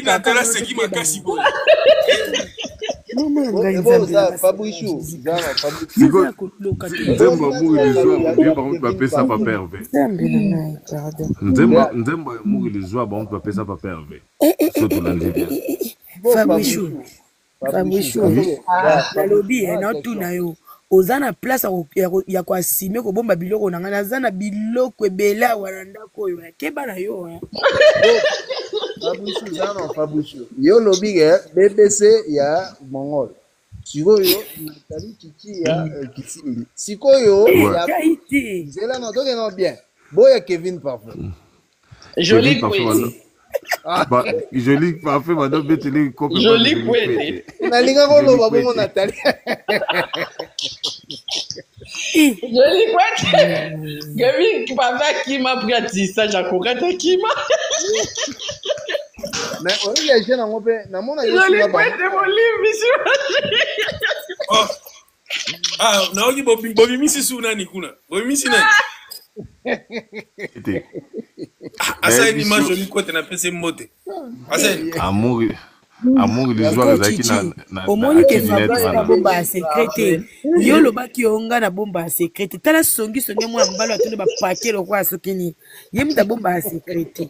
Nathalie, c'est qui m'a cassé. ozana place ya kwa sime ko bomba biloko na ngana zana biloko ebela wana ndako yo keba na yo Fabushu zana Fabushu yo lobige BBC ya Mongol sikoyo Nathalie Chichi ya Kisindi sikoyo ya Kaiti zela no doke no bien boya Kevin parfois joli poésie bah joli parfait madame Beteli joli poésie na linga ko lo babongo Nathalie joli poésie Kevin papa qui m'a pris ça j'accorde qui m'a mais on y a jeune en pe na mona yo joli poésie mon livre monsieur ah naoki bobi misi suna ni kuna bobi misi nani Asa une image jolie quoi tu n'as pas ces mots. Asa amour amour illusoire ezalaki na omoni ke Fabrice na bomba ya secrete yo lobaki onga na bomba ya secrete tala songi mwa mbalo atone bapake lokwa soki nini ye muta bomba ya secrete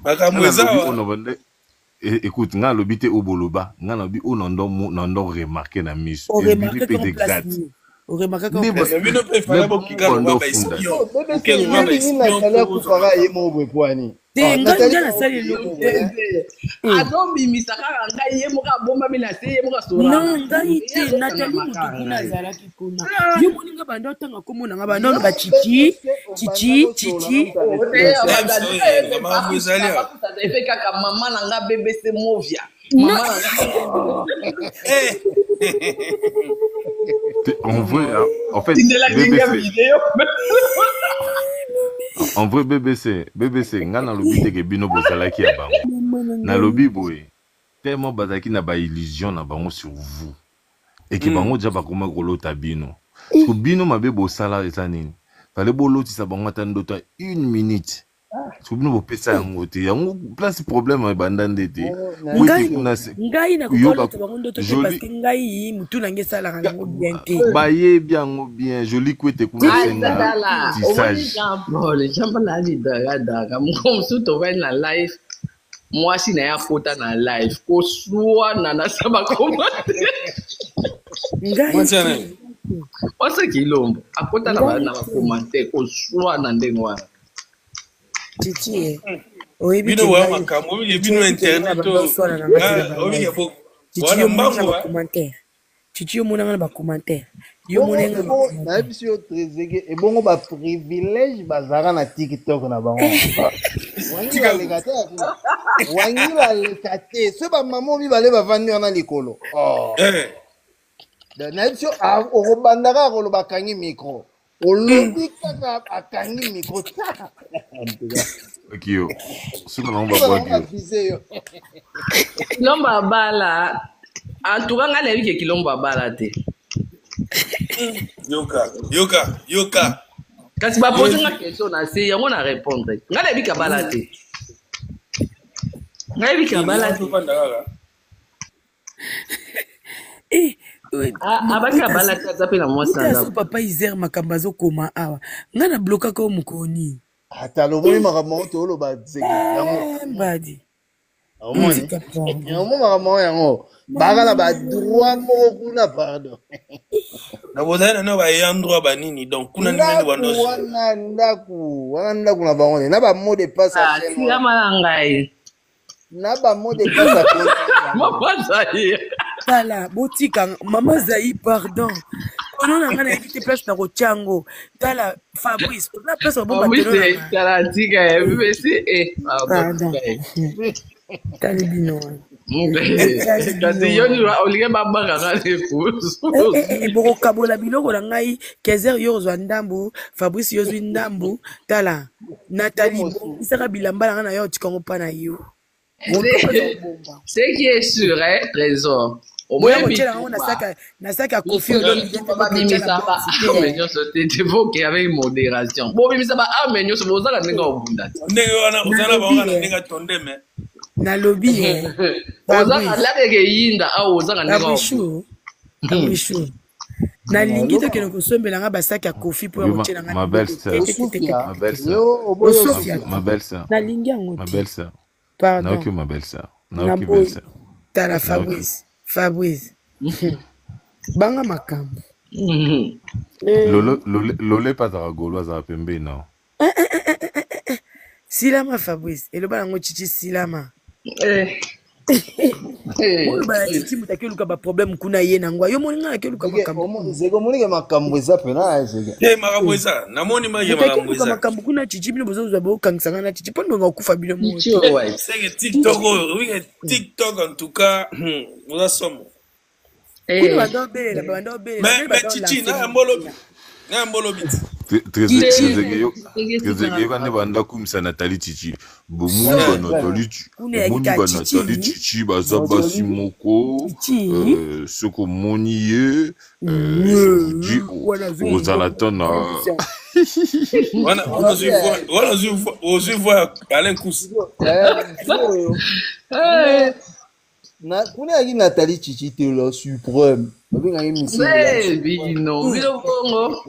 makambo eza écoute nga lobi te oboloba nga lobi o nando remarquer na miso o remarquer comme place o remarquer comme place bino pe fala bo kikalo ba espion ke ngaba espion ko fara ye mo bwe poani nga na sali lo azobimisa kaka ngai ye moka bomba mina se ye moka sora non ngai te Nathalie mutu kuna azalaki kuna yo moninga bando tanga komona nga bando ba chichi makambo ezali efe kaka mama na nga BBC Movia mama en vrai en fait en vrai BBC nga na lobi te ke bino bozalaki ya bango na lobi boye tellement bazaki na ba illusion na bango sur vous et que bango ja bakoma kolota bino so bino mabe bosala eza nini fallait bolotisa bango ata ndoto 1 minute so bino bopesa yango te yango place problème ebanda ndete ngai na kokolota bango ndoto te parce que ngai mutu nange salaka nango bien te baye biango bien joli kwete kuna senga tisage le jamba la daga mkomsu to va na live moi si na ya fota na live ko suana na saba komate ngai wasa kilombo akota na ba komate ko suana ndengwa chichi bino wa makambo bino internet obi bo wala mambo chichi yo monanga ba commentaire yo monanga na biso trezege e bongo ba privilège bazara na TikTok na bango wangi la legate wangi la lekate se ba maman mi bale ba vandi na likolo na biso o bandaka ko lo bakangi micro olobi kaka akangi micro ta Kio suka na ngba Kio Kilomba bala en tout cas nga na ke Kilomba bala te yoka kasi ba poser nga question na se yango na répondre nga na bika bala te nga bika bala te abaka bala te azape na mwasa na papa Izer makambo azokoma awa nga na bloka ko mukoni ata loboyi makambo to lo ba zeki yango mbadi yango makambo yango bagala ba droit moko kuna pardon na bozana na ba yandro ba nini donc kuna ndimeni wando wana ndaku na bango na ba mot de passe à chaîne ya malangai na ba mot de passe à chaîne mama Zaï tala botika mama Zaï pardon ono na ngana ekite place na kochango tala Fabrice na place bomba tolo tala tika BBC pardon tala bino kasi yoni olinge babaka kale kusu boko kabola biloko na ngai Kezer yo zwa ndambu Fabrice yo zwi ndambu tala Nathalie isaka bilamba na yo tikango pa na yo ce qui est sûr hein trésor au moins na saka kofi avec modération bon bimisa ba amenyo so bozala ninga obunda ndenge wana uzala ba wana ndinga tonde me na lobby ozala la ke yinda au ozala ninga abishu na lingi to keno kosombela nga basaki ya kofi po ya nga ma belle sœur ma belle sœur na lingi yango ma belle sœur pardon na ma belle sœur na belle sœur tala Fabrice banga makambo lole pataka golo azala pembe na silama Fabrice eloba nango chichi silama oyo bachichi mutu akeluka baproblème kuna ye nango yo moninga akeluka makambo eza pena makambo eza namoni makambo eza makambo kuna chichi bino bozozwa bokangisanga na chichi mpo ndonga okufa bino c'est TikTok oui TikTok en tout cas oza somo mais chichi na mbolobi Trezege kane banda kumisa Nathalie Chichi bomuni banatali Chichi baza basi moko soko moni ye ozala tana On voit Alain Kous. Kuna yaki Nathalie Chichi te lo suprême. Bino bongo.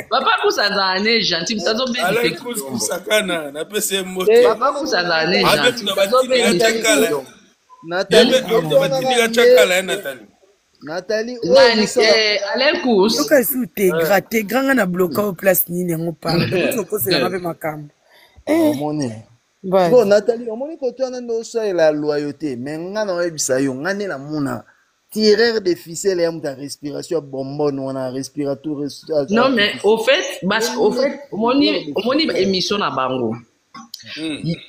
Papa Kousazane gentil, mtazo bien. Alain Kous sakana na pese moto. Papa Kousazane gentil. Nathalie, Alain Kous. Yoka sou te grand na bloqué au place ni ne parle. Ko se na be makam. Bon, Nathalie, on m'a côté on a ça la loyauté, mais on a ebisa yo, on a la mona. Tireur de ficelle et ta respiration bonbonne, on a respiratoire. Non mais au fait, moni émission na bango.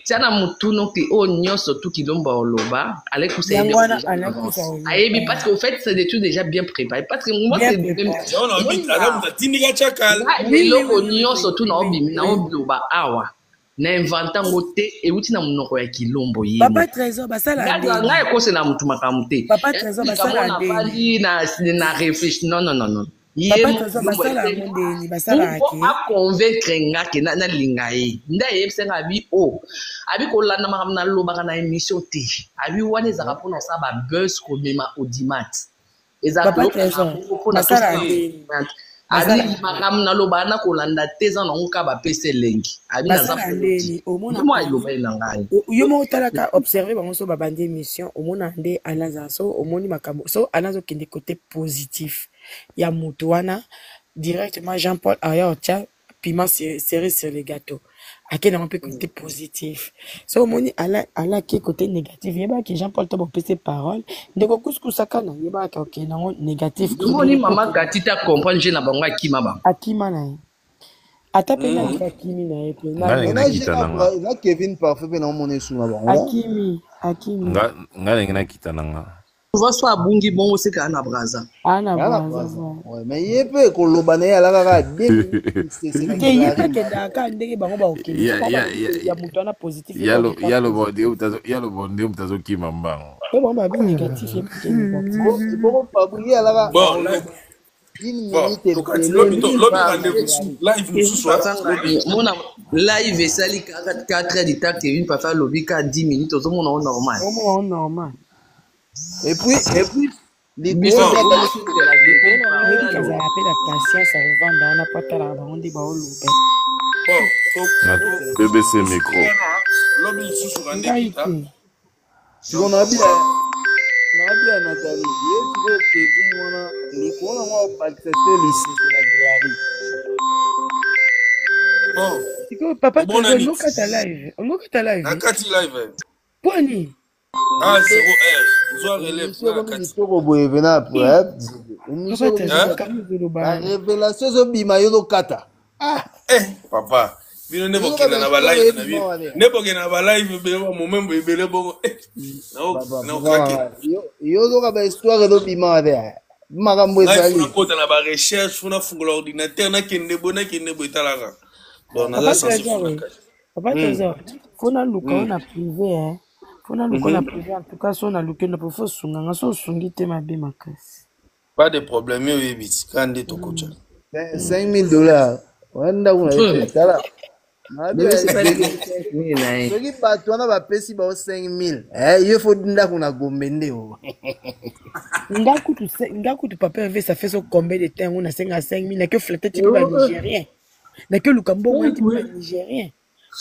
Tiana mutuno ki o nyonso tout qui lomba oloba, Alain Kous ayebi parce qu'au fait c'est des trucs déjà bien préparés parce que moi c'est on a envie de tindika chakal. Eloko nyonso tout na obimi na oloba awa. Na inventa ngote e uti na munoko ya kilombo yini. Papa Trésor basala ndé. Nga ekose na mutu makamute. Papa Trésor basala ndé. Na réfléchir non. Papa Trésor basala ndé ni basala ki. A convaincre nga ke na linga ye. Nda yebse nga bi o. Abi ko landa makamna loba na émission te. Abi wane za rapona sa ba buzz ko mema audimat. Papa Trésor basala ndé. Abi makamna loba na ko landa teza na ngoka ba pese lengi. Abi na za ndeni omona moi loba ilanga. Yo mo talaka observer bango so ba bande émission omona ndé alaza so omoni makambo so anazo kende côté positif ya mutu wana directement Jean-Paul Ayotia piment serré sur les gâteaux akena un peu côté positif so omoni ala ki côté négatif yeba ki Jean-Paul to bopese parole ndeko kuskusaka na yeba ka ok na négatif omoni mama gatita comprendre je na bango akima ba akima na ata pena akimi na epe na Kevin parfait pena omone sou na bango akimi nga ngena kitananga va so abungi bongo se ka na braza ouais mais yepe ko lobana ya la kaka ke yepe ke daka ndenge bango ba ok ya mutu ana positif yalo bonde mutazo kima mbango ko ba ba négatif yepe bon pabugi ya la kaka bon live esali 4 heures du temps Kevin pas faire lobby 10 minutes au monde normal. Et puis les patience à revendre on a pas tala on dit ba o loupé BBC micro on a bien Nathalie yes Kevin wana ni kuona wao participer ici na Gilari bon iko papa on kata live nakati live poni ah 0R zo relève la révélation zo bima yo kata papa bino ne bokena na ba live na bino ne bokena ba live be momembo ebele bongo na okake yo zo ka ba histoire do bima de makambo ezali ko na ba recherche funa fungola ordinateur na kende bo italaka bon na ça papa Trésor fona luka na privé fona luka na privé en tout cas so na luka na faut sunga so sungi te mabe makasi pas de problème yo ebiti kande to kocha $5,000 wanda una tala soki bato wana bapesi bao 5,000 yo fo dinda kuna gombe nde o ngakutu papa hervé ça fait so combien de temps on a 5,000 na que flatter tu pas nigérien na que lukambo tu pas nigérien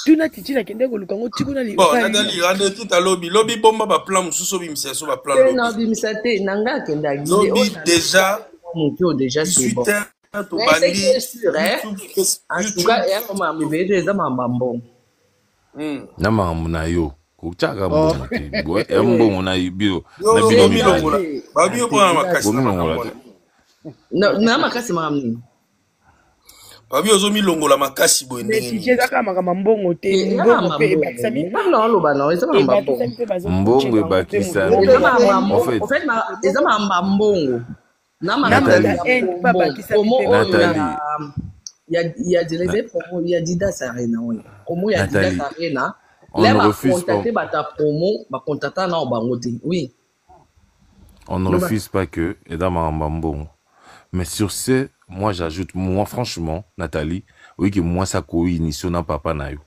tu na titi na kende ko lukango tiku na li bon Nathalie rande kita lobby bomba ba plan mususu bimisa so ba plan non bimisa te nanga kenda lobby déjà c'est bon to bandi en tout cas ya mama mbele za mambambo na mama na yo kuchaka mbongo te mbongo na bio na bino milongola ba bio po na makasi na makasi mamni ba bio zo milongola makasi boye ndenge ni za kama mbongo te mbongo pe bakisami non lo bana eza mambambo mbongo ebakisa en fait eza mambambo il y a Didas Arena oui promo ya Didas Arena là va contacter bata promo va contacter na bangote oui on ne refuse pas que Edama Mbambongo mais sur ce moi j'ajoute, moi franchement, Nathalie, oui que moi ça ko initié na papa na yo.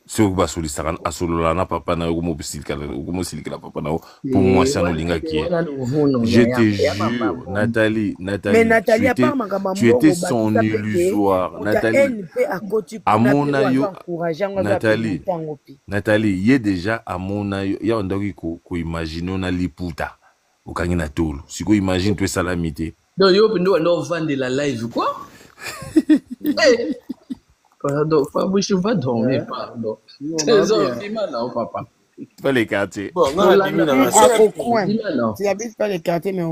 Si vous basez sur Saran, à Solana, papa na yo, comme la papa na yo, pour moi ça nous linga qui est. Je te jure, Nathalie, mais Nathalie, tu étais son illusoire. Nathalie, à mon aïe, Nathalie, il est déjà à mon aïe, il y a un dogi ko imagine on a liputa, au kangina tolo. Si vous imaginez tout ça l'amitié. Donc yo on vendre la live quoi? Pardon, Fabrice, je vais dormir, pardon. C'est mal, papa. Pas les quartiers. Bon, tu n'habites pas les quartiers, mais